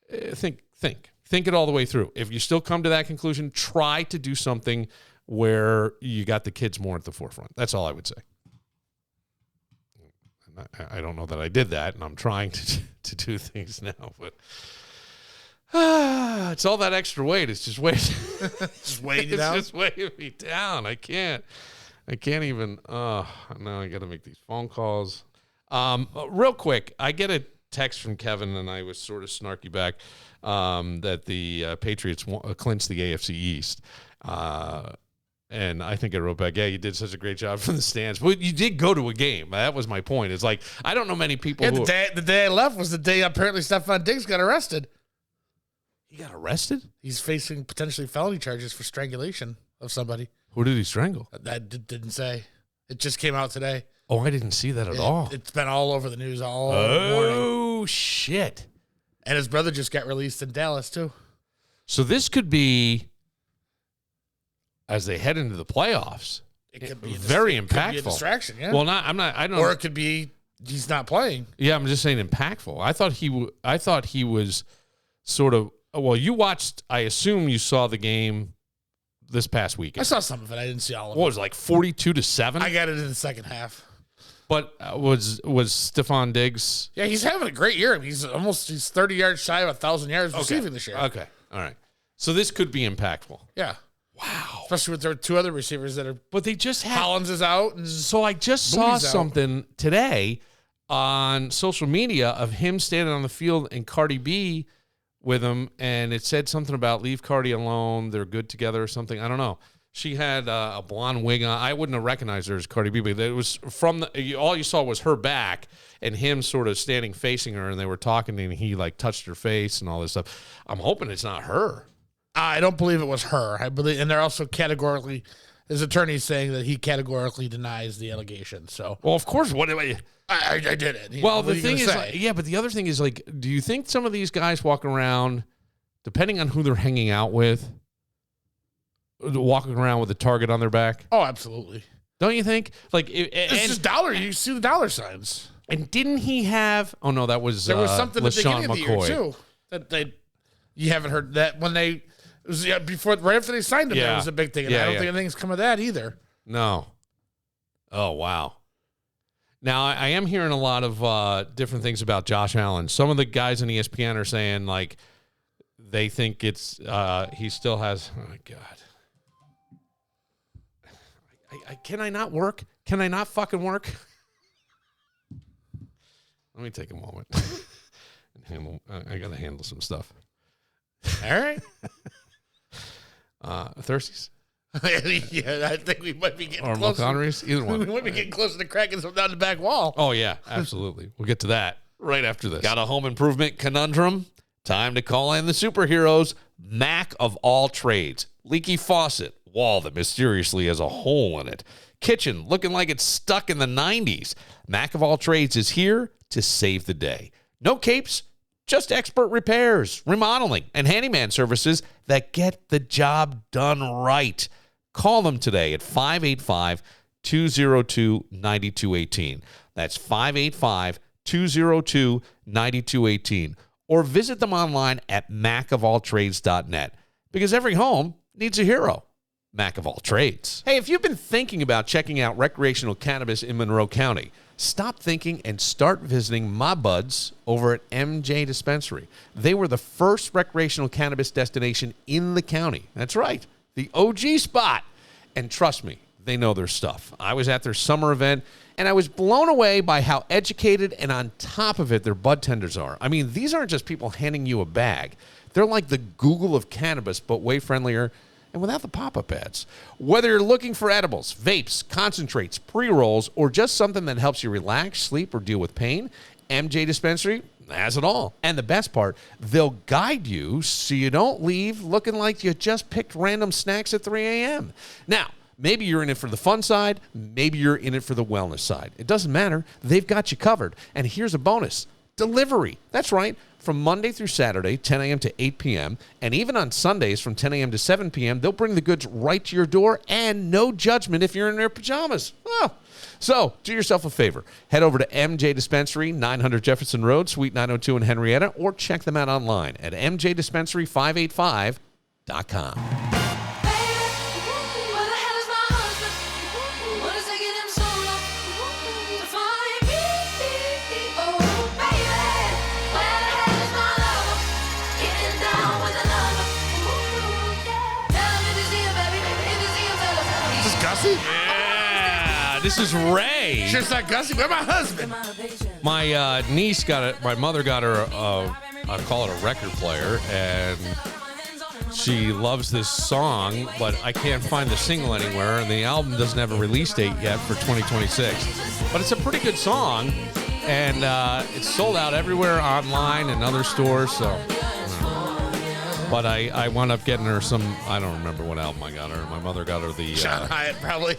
think it all the way through. If you still come to that conclusion, try to do something where you got the kids more at the forefront. That's all I would say. I don't know that I did that, and I'm trying to do things now, but it's all that extra weight. It's just weighing, just weighing you down. It's just weighing me down. I can't even. Now I got to make these phone calls. Real quick, I get a text from Kevin, and I was sort of snarky back that the Patriots clinched the AFC East. And I think I wrote back, yeah, you did such a great job from the stands. But you did go to a game. That was my point. It's like, I don't know many people who... The day I left was the day apparently Stephon Diggs got arrested. He got arrested? He's facing potentially felony charges for strangulation of somebody. Who did he strangle? That didn't say. It just came out today. Oh, I didn't see that at all. It's been all over the news all morning. Oh, shit. And his brother just got released in Dallas, too. So this could be... as they head into the playoffs. It could be very it impactful. Could be a distraction, yeah. Well, I don't. Or it could be he's not playing. Yeah, I'm just saying impactful. I thought he was sort of. Well, you watched. I assume you saw the game this past weekend. I saw some of it. I didn't see all of it. What was it, like 42-7? I got it in the second half. But was Stephon Diggs? Yeah, he's having a great year. I mean, he's 30 yards shy of 1,000 yards receiving this year. Okay, all right. So this could be impactful. Yeah. Wow. Especially with their two other receivers that are. But they just had. Collins is out. And so I just saw something today on social media of him standing on the field and Cardi B with him, and it said something about leave Cardi alone. They're good together or something. I don't know. She had a blonde wig on. I wouldn't have recognized her as Cardi B, but it was from all you saw was her back and him sort of standing facing her, and they were talking, and he like touched her face and all this stuff. I'm hoping it's not her. I don't believe it was her. I believe, and they're also categorically, his attorney's saying that he categorically denies the allegation. So, well, of course, what do I did it. Well, the thing is, like, but the other thing is, like, do you think some of these guys walking around, depending on who they're hanging out with, walking around with a target on their back? Oh, absolutely. Don't you think? Like, it's just dollar. You see the dollar signs. And didn't he have? Oh no, that was there was something at the LaShawn beginning of the year McCoy. too. That you haven't heard that when they. It was right after they signed him. Yeah. That was a big thing, and I don't think anything's come of that either. No. Oh wow. Now I am hearing a lot of different things about Josh Allen. Some of the guys in ESPN are saying like they think it's he still has. Oh my god. Can I not work? Can I not fucking work? Let me take a moment. I got to handle some stuff. All right. Thirsties? Yeah, I think we might be getting or closer. Connery's? Either one. We might be getting closer to cracking some down the back wall. Oh, yeah, absolutely. We'll get to that right after this. Got a home improvement conundrum? Time to call in the superheroes, Mac of all trades. Leaky faucet, wall that mysteriously has a hole in it. Kitchen looking like it's stuck in the 90s. Mac of all trades is here to save the day. No capes, just expert repairs, remodeling, and handyman services that get the job done right. Call them today at 585-202-9218. That's 585-202-9218. Or visit them online at macofalltrades.net. Because every home needs a hero. Mac of all trades. Hey, if you've been thinking about checking out recreational cannabis in Monroe County, stop thinking and start visiting my buds over at MJ Dispensary. They were the first recreational cannabis destination in the county. That's right, the OG spot. And trust me, they know their stuff. I was at their summer event, and I was blown away by how educated and on top of it their bud tenders are. I mean, these aren't just people handing you a bag. They're like the Google of cannabis, but way friendlier and without the pop-up ads. Whether you're looking for edibles, vapes, concentrates, pre-rolls, or just something that helps you relax, sleep, or deal with pain, MJ Dispensary has it all. And the best part, they'll guide you so you don't leave looking like you just picked random snacks at 3 a.m. Now, maybe you're in it for the fun side, maybe you're in it for the wellness side. It doesn't matter. They've got you covered. And here's a bonus. Delivery. That's right. From Monday through Saturday, 10 a.m. to 8 p.m., and even on Sundays from 10 a.m. to 7 p.m., they'll bring the goods right to your door and no judgment if you're in their pajamas. Oh. So, do yourself a favor. Head over to MJ Dispensary, 900 Jefferson Road, Suite 902 in Henrietta, or check them out online at mjdispensary585.com. Yeah, this is Ray. Sure, it's not Gussie. Where's my husband? My niece got it. My mother got her, I call it a record player, and she loves this song, but I can't find the single anywhere, and the album doesn't have a release date yet for 2026. But it's a pretty good song, and it's sold out everywhere online and other stores, so... But I wound up getting her some, I don't remember what album I got her. My mother got her the... John Hyatt, probably.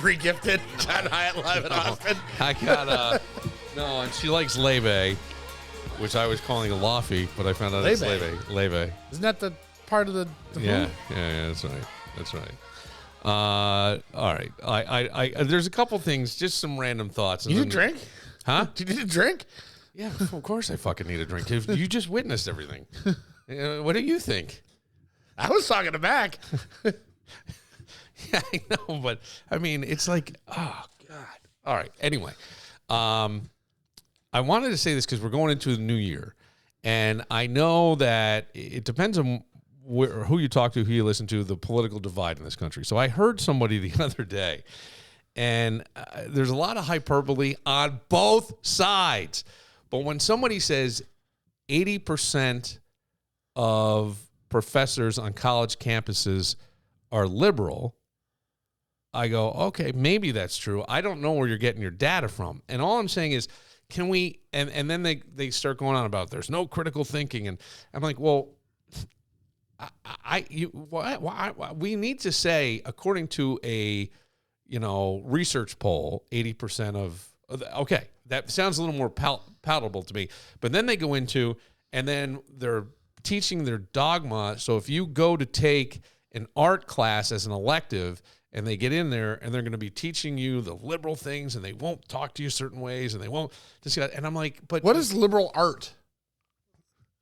Re-gifted. John Hyatt live at Austin. I got, no, and she likes Leve, which I was calling a Laffy, but I found out it's Leve. Isn't that the part of the Yeah, food? yeah, that's right. That's right. All right. I there's a couple things, just some random thoughts. You need a drink? Huh? Do you need a drink? Yeah, of course I fucking need a drink. You just witnessed everything. What do you think? I was talking to Mac. Yeah, I know, but I mean, it's like, oh God. All right. Anyway, I wanted to say this because we're going into the new year, and I know that it depends on who you talk to, who you listen to, the political divide in this country. So I heard somebody the other day, and there's a lot of hyperbole on both sides. But when somebody says 80% of professors on college campuses are liberal, I go, okay, maybe that's true. I don't know where you're getting your data from. And all I'm saying is, can we, and then they start going on about there's no critical thinking. And I'm like, well, we need to say, according to a, research poll, 80% of, okay, that sounds a little more palatable to me. But then they go into, and then they're teaching their dogma. So if you go to take an art class as an elective, and they get in there and they're going to be teaching you the liberal things, and they won't talk to you certain ways, and they won't just get, and I'm like, but what is liberal art?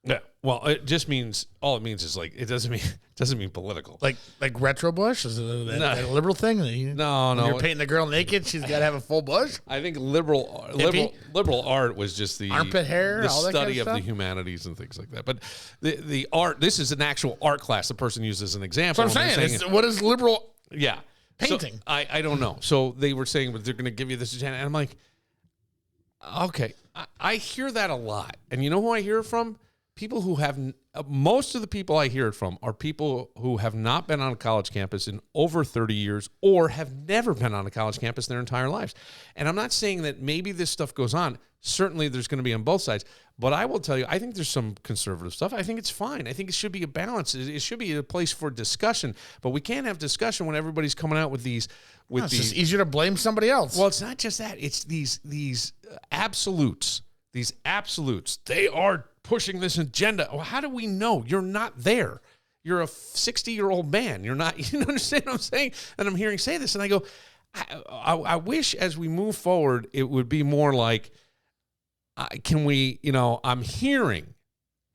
Yeah, well, it just means, all it means is like, it doesn't mean political. Like retro bush? Is it that a liberal thing? No. When you're painting the girl naked, she's got to have a full bush? I think liberal art was just the armpit hair, the all that study kind of of the humanities and things like that. But the art, this is an actual art class the person uses as an example. That's what I'm saying. What is liberal? Yeah. Painting. So, I don't know. So they were saying, but they're going to give you this agenda. And I'm like, okay, I hear that a lot. And you know who I hear it from? People who have, most of the people I hear it from are people who have not been on a college campus in over 30 years or have never been on a college campus their entire lives. And I'm not saying that maybe this stuff goes on. Certainly there's going to be on both sides. But I will tell you, I think there's some conservative stuff. I think it's fine. I think it should be a balance. It should be a place for discussion. But we can't have discussion when everybody's coming out with these. It's just easier to blame somebody else. Well, it's not just that. It's these absolutes. These absolutes. They are pushing this agenda. Well, how do we know? You're not there. You're a 60-year-old man. You're not. You understand what I'm saying? And I'm hearing say this, and I go, I wish as we move forward, it would be more like, can we, I'm hearing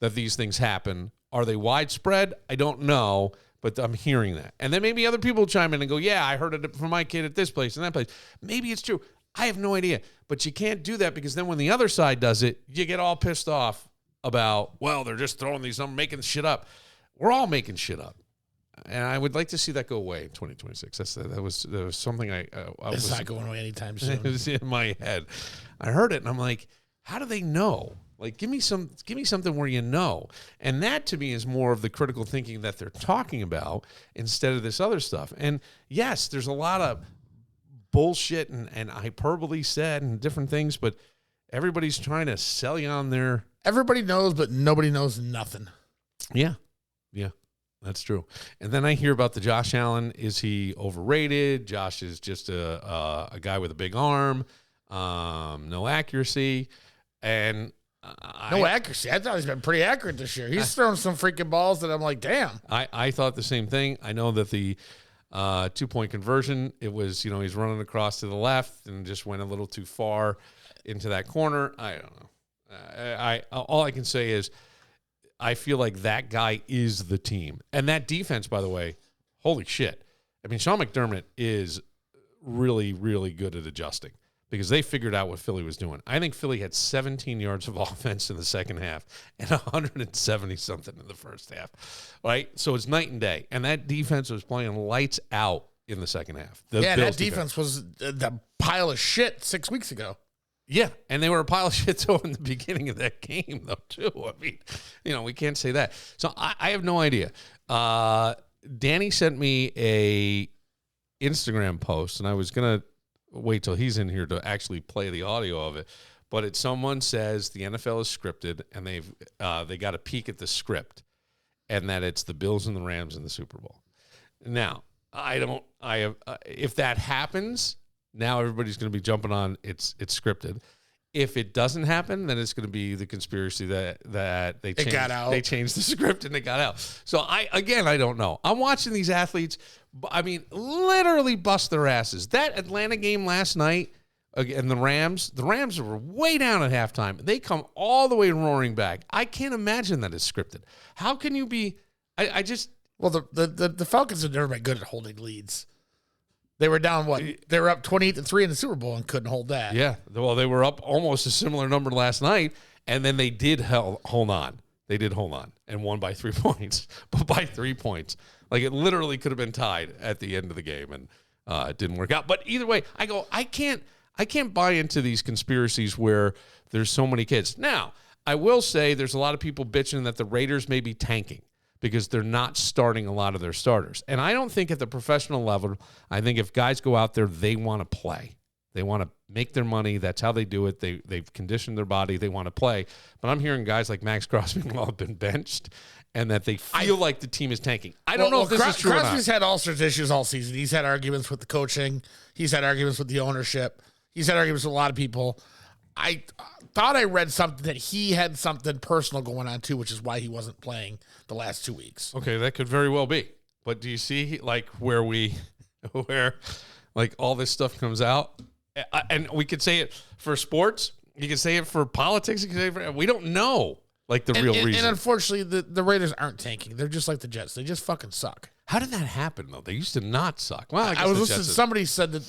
that these things happen. Are they widespread? I don't know, but I'm hearing that. And then maybe other people chime in and go, yeah, I heard it from my kid at this place and that place. Maybe it's true. I have no idea. But you can't do that, because then when the other side does it, you get all pissed off about, well, they're just throwing these, I'm making shit up. We're all making shit up. And I would like to see that go away in 2026. That was something I it's not going away anytime soon. It was in my head. I heard it and I'm like, how do they know? Like, give me something where you know. And that to me is more of the critical thinking that they're talking about instead of this other stuff. And yes, there's a lot of bullshit and hyperbole said and different things, but everybody's trying to sell you on their. Everybody knows, but nobody knows nothing. Yeah. That's true. And then I hear about the Josh Allen. Is he overrated? Josh is just a guy with a big arm, no accuracy, and no accuracy. I thought he's been pretty accurate this year. He's thrown some freaking balls that I'm like, damn. I thought the same thing. I know that the 2-point conversion, it was, he's running across to the left and just went a little too far into that corner. I don't know. All I can say is, I feel like that guy is the team. And that defense, by the way, holy shit. I mean, Sean McDermott is really, really good at adjusting, because they figured out what Philly was doing. I think Philly had 17 yards of offense in the second half and 170-something in the first half, right? So it's night and day. And that defense was playing lights out in the second half. That defense was the pile of shit 6 weeks ago. Yeah, and they were a pile of shit too in the beginning of that game, though, too. I mean, we can't say that. So I have no idea. Danny sent me a Instagram post, and I was going to wait till he's in here to actually play the audio of it. But someone says the NFL is scripted, and they got a peek at the script, and that it's the Bills and the Rams in the Super Bowl. Now, if that happens, now everybody's going to be jumping on it's scripted. if it doesn't happen, then it's going to be the conspiracy that they changed, got out. They changed the script and it got out. So I don't know. I'm watching these athletes, I mean, literally bust their asses. That Atlanta game last night and the Rams were way down at halftime. They come all the way roaring back. I can't imagine that it's scripted. How can you be? Well, the Falcons have never been good at holding leads. They were down what? They were up 28-3 in the Super Bowl and couldn't hold that. Yeah. Well, they were up almost a similar number last night, and then they did hold on. They did hold on and won by 3 points, but by 3 points. Like it literally could have been tied at the end of the game, and it didn't work out. But either way, I can't buy into these conspiracies where there's so many kids. Now, I will say there's a lot of people bitching that the Raiders may be tanking because they're not starting a lot of their starters. And I don't think at the professional level, I think if guys go out there, they want to play. They want to make their money. That's how they do it. They've conditioned their body. They want to play. But I'm hearing guys like Max Crosby have been benched and that they feel like the team is tanking. I don't know if this is true Crosby's or not. had all sorts of issues all season. He's had arguments with the coaching. He's had arguments with the ownership. He's had arguments with a lot of people. I thought I read something that he had something personal going on too, which is why he wasn't playing the last 2 weeks. Okay, that could very well be. But do you see like where like all this stuff comes out? And we could say it for sports. You can say it for politics. You can say it for, we don't know like the real reason. And unfortunately, the Raiders aren't tanking. They're just like the Jets. They just fucking suck. How did that happen though? They used to not suck. Well, I was listening. Somebody said that.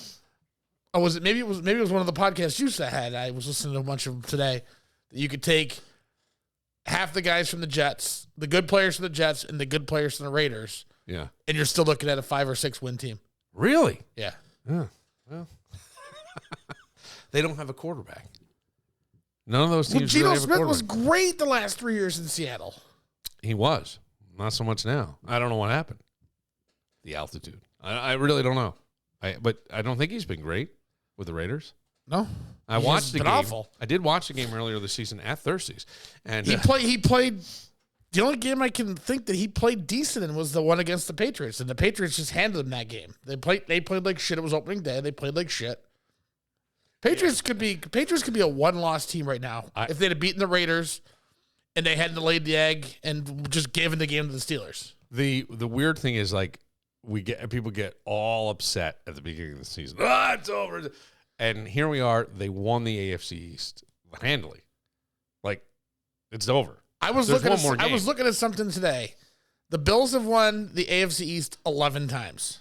Oh, was it? Maybe it was one of the podcasts you had. I was listening to a bunch of them today. That you could take half the guys from the Jets, the good players from the Jets, and the good players from the Raiders. Yeah, and you're still looking at a 5 or 6 win team. Really? Yeah. Well, they don't have a quarterback. None of those teams. Geno really have a Smith was quarterback. great the last 3 years in Seattle. He was. Not so much now. I don't know what happened. The altitude. I really don't know. But I don't think he's been great with the Raiders. No. I watched the game. Awful. I did watch the game earlier this season at Thirsties. And He played. The only game I can think that he played decent in was the one against the Patriots, and the Patriots just handled him that game. They played like shit. It was opening day. They played like shit. Patriots could be a one-loss team right now if they'd have beaten the Raiders and they hadn't laid the egg and just given the game to the Steelers. The weird thing is like people get all upset at the beginning of the season. It's over. And here we are. They won the AFC East handily. Like it's over. I was looking at something today. The Bills have won the AFC East 11 times.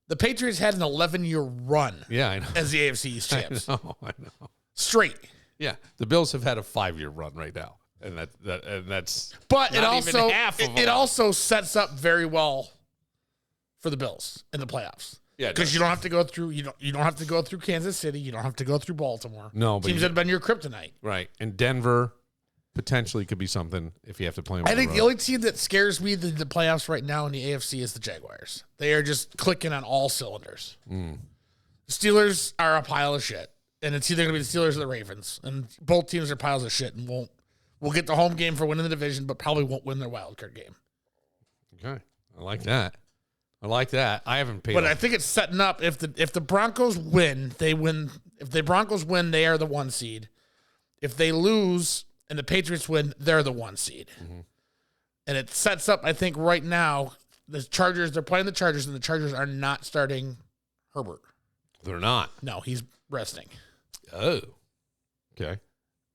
The Patriots had an 11-year run. Yeah, I know. As the AFC East champs. I know. Straight. Yeah, the Bills have had a 5-year run right now, and that's. But not even half of it them. also sets up very well for the Bills in the playoffs. Yeah, because you don't have to go through you don't have to go through Kansas City. You don't have to go through Baltimore. No, but teams that have been your kryptonite. Right, and Denver potentially could be something if you have to play them. I think the only team that scares me in the playoffs right now in the AFC is the Jaguars. They are just clicking on all cylinders. The Steelers are a pile of shit, and it's either going to be the Steelers or the Ravens, and both teams are piles of shit and will get the home game for winning the division, but probably won't win their wild card game. Okay, I like that. I haven't paid. But I think it's setting up if the Broncos win, they win. If the Broncos win, they are the 1 seed. If they lose and the Patriots win, they're the 1 seed. Mm-hmm. And it sets up, I think, right now, the Chargers, they're playing the Chargers, and the Chargers are not starting Herbert. They're not. No, he's resting. Oh. Okay.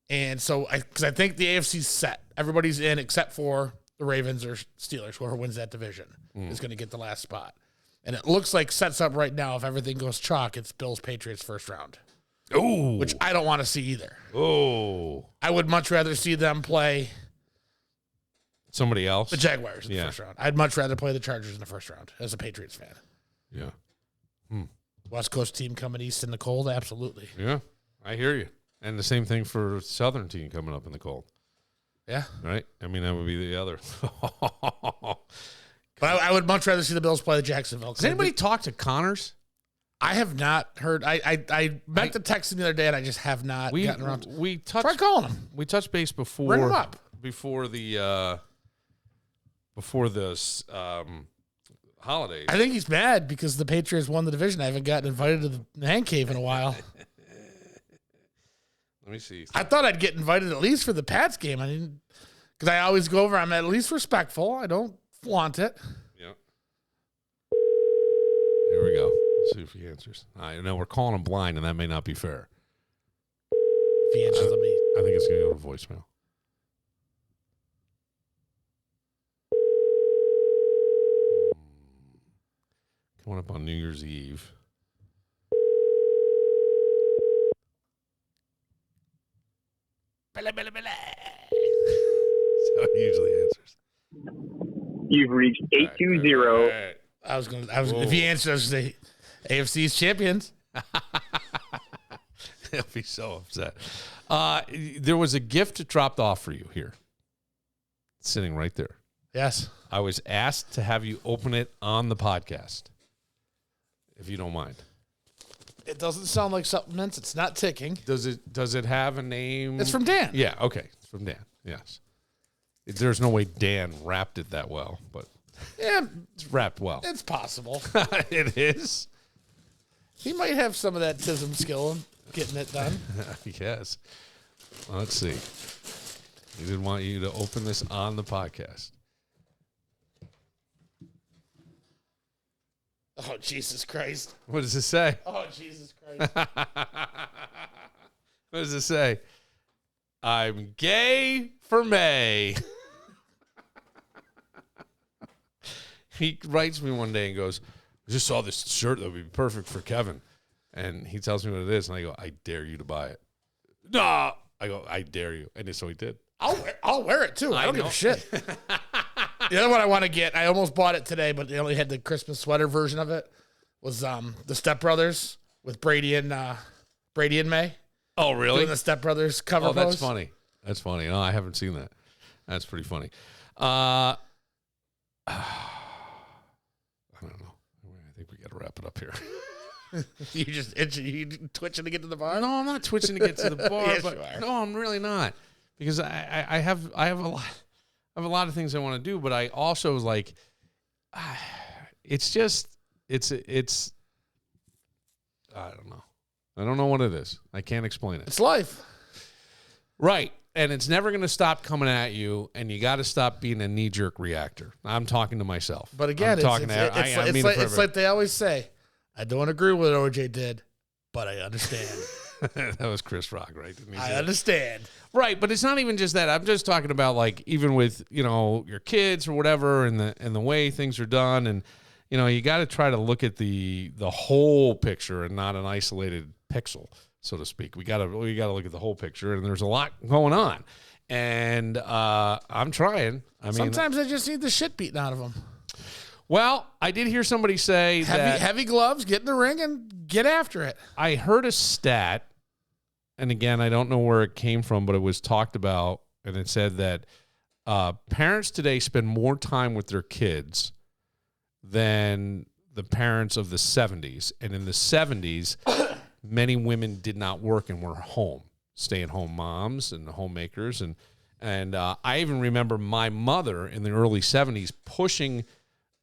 And so, because I think the AFC's set. Everybody's in except for the Ravens or Steelers. Whoever wins that division is going to get the last spot. And it looks like sets up right now, if everything goes chalk, it's Bills-Patriots first round. Oh. Which I don't want to see either. Oh. I would much rather see them play somebody else. The Jaguars in the first round. I'd much rather play the Chargers in the first round as a Patriots fan. Yeah. West Coast team coming east in the cold, absolutely. Yeah, I hear you. And the same thing for Southern team coming up in the cold. Yeah. Right? I mean, that would be the other. But I would much rather see the Bills play the Jacksonville. Has anybody talked to Connors? I have not heard. I meant to text him the other day, and I just have not gotten around to try calling him. We touched base before. Bring him up. Before the holidays. I think he's mad because the Patriots won the division. I haven't gotten invited to the man cave in a while. Let me see. I thought I'd get invited at least for the Pats game. I didn't, because I always go over. I'm at least respectful. I don't flaunt it. Yeah. Here we go. Let's see if he answers. I know we're calling him blind, and that may not be fair. If he answers, let me. I think it's going to go to voicemail. Coming up on New Year's Eve. So he usually answers. You've reached 820. If he answers, I was going to say AFC's champions. He'll be so upset. There was a gift dropped off for you here. Sitting right there. Yes. I was asked to have you open it on the podcast. If you don't mind. It doesn't sound like supplements. It's not ticking. Does it have a name? It's from Dan. Yeah, okay. It's from Dan. Yes. There's no way Dan wrapped it that well, but Yeah, it's wrapped well. it's possible. It is. He might have some of that TISM skill in getting it done. Yes. Let's see. He didn't want you to open this on the podcast. Oh, Jesus Christ. What does it say? Oh, Jesus Christ. What does it say? I'm gay for May. He writes me one day and goes, I just saw this shirt that would be perfect for Kevin. And he tells me what it is. And I go, I dare you to buy it. No. I go, I dare you. And so he did. I'll wear it, too. I don't give a shit. The other one I want to get, I almost bought it today, but they only had the Christmas sweater version of it, was the Step Brothers with Brady and May. Oh, really? Doing the Step Brothers cover pose. That's funny. That's funny. No, I haven't seen that. That's pretty funny. I don't know. I think we got to wrap it up here. You just you twitching to get to the bar? No, I'm not twitching to get to the bar. Yes, but you are. no, I'm really not, because I have a lot of things I want to do, but I also was like, it's I don't know. I don't know what it is. I can't explain it. It's life. Right. And it's never going to stop coming at you, and you got to stop being a knee-jerk reactor. I'm talking to myself. But again, it's like they always say, I don't agree with what OJ did, but I understand. That was Chris Rock, right? Didn't he I say understand. Right, but it's not even just that. I'm just talking about, like, even with, your kids or whatever, and the way things are done, and you got to try to look at the whole picture and not an isolated pixel, so to speak. We got to look at the whole picture, and there's a lot going on. And I'm trying. Sometimes I just need the shit beaten out of them. Well, I did hear somebody say heavy gloves, get in the ring and get after it. I heard a stat, and again, I don't know where it came from, but it was talked about, and it said that parents today spend more time with their kids than the parents of the 70s. And in the 70s, many women did not work and were home, stay-at-home moms and homemakers. And I even remember my mother in the early 70s pushing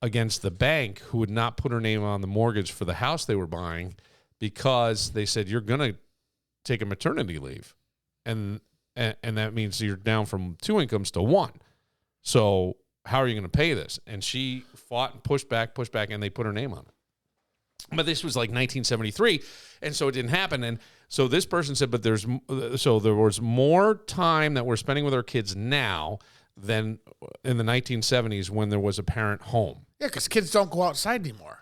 against the bank who would not put her name on the mortgage for the house they were buying, because they said, you're going to take a maternity leave. And that means you're down from 2 incomes to 1. So how are you going to pay this? And she fought and pushed back, and they put her name on it. But this was like 1973, and so it didn't happen. And so this person said, but there was more time that we're spending with our kids now than in the 1970s when there was a parent home. Yeah, because kids don't go outside anymore.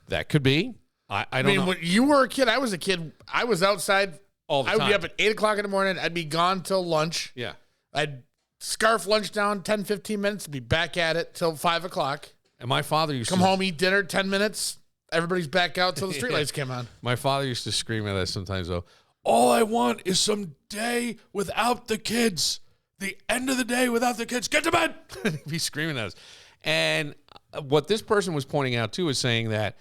That could be. I don't know. When you were a kid, I was a kid. I was outside all the time. I would be time. up at 8 o'clock in the morning. I'd be gone till lunch. Yeah. I'd scarf lunch down 10, 15 minutes, be back at it till 5 o'clock. And my father used to come home, eat dinner, 10 minutes. Everybody's back out till the streetlights came on. My father used to scream at us sometimes, though, all I want is some day without the kids. The end of the day without the kids. Get to bed. He'd be screaming at us. And what this person was pointing out, too, is saying that,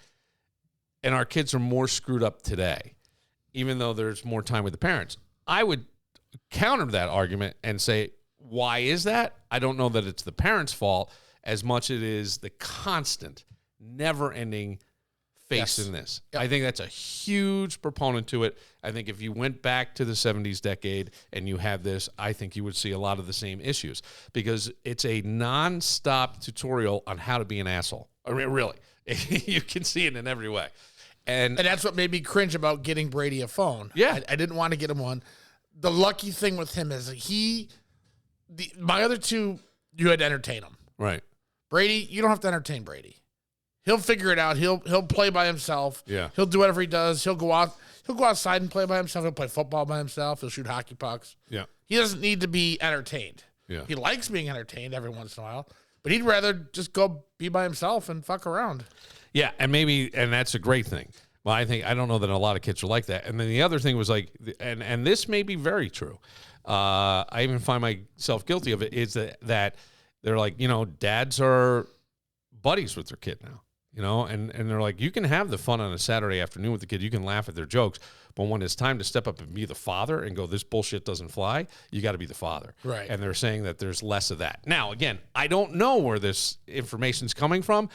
and our kids are more screwed up today, even though there's more time with the parents. I would counter that argument and say, why is that? I don't know that it's the parents' fault as much as it is the constant, never-ending face in this. I think that's a huge proponent to it. I think if you went back to the 70s decade and you had this, I think you would see a lot of the same issues because it's a nonstop tutorial on how to be an asshole. I mean, really. You can see it in every way. And that's what made me cringe about getting Brady a phone. Yeah. I didn't want to get him one. The lucky thing with him is my other two, you had to entertain him. Right. Brady, you don't have to entertain Brady. He'll figure it out. He'll play by himself. Yeah. He'll do whatever he does. He'll go outside and play by himself. He'll play football by himself. He'll shoot hockey pucks. Yeah. He doesn't need to be entertained. Yeah. He likes being entertained every once in a while, but he'd rather just go be by himself and fuck around. Yeah, and that's a great thing. Well, I don't know that a lot of kids are like that. And then the other thing was like, and this may be very true. I even find myself guilty of it, is that they're like, dads are buddies with their kid now, and they're like, you can have the fun on a Saturday afternoon with the kid. You can laugh at their jokes. But when it's time to step up and be the father and go, this bullshit doesn't fly, you got to be the father. Right. And they're saying that there's less of that. Now, again, I don't know where this information's coming from,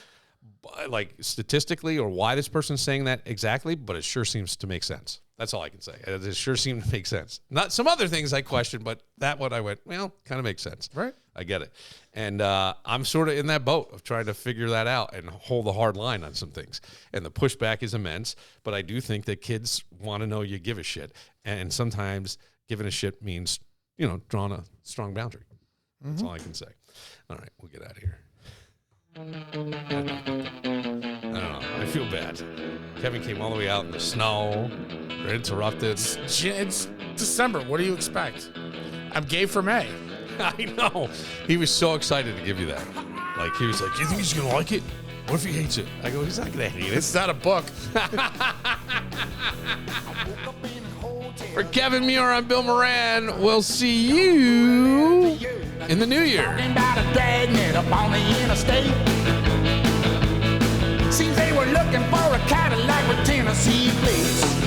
like statistically, or why this person's saying that exactly, but it sure seems to make sense. That's all I can say. It sure seemed to make sense. Not some other things I questioned, but that one I went, well, kind of makes sense. Right. I get it. And I'm sort of in that boat of trying to figure that out and hold a hard line on some things. And the pushback is immense, but I do think that kids want to know you give a shit. And sometimes giving a shit means, drawing a strong boundary. That's all I can say. All right, we'll get out of here. I don't know. I feel bad. Kevin came all the way out in the snow. We're interrupted. It's December. What do you expect? I'm gay for May. I know. He was so excited to give you that. Like, he was like, you think he's going to like it? What if he hates it? I go, he's not going to hate it. It's not a book. For Kevin Muir, I'm Bill Moran. We'll see you in the new year. Seems they were looking for a Cadillac with Tennessee plates.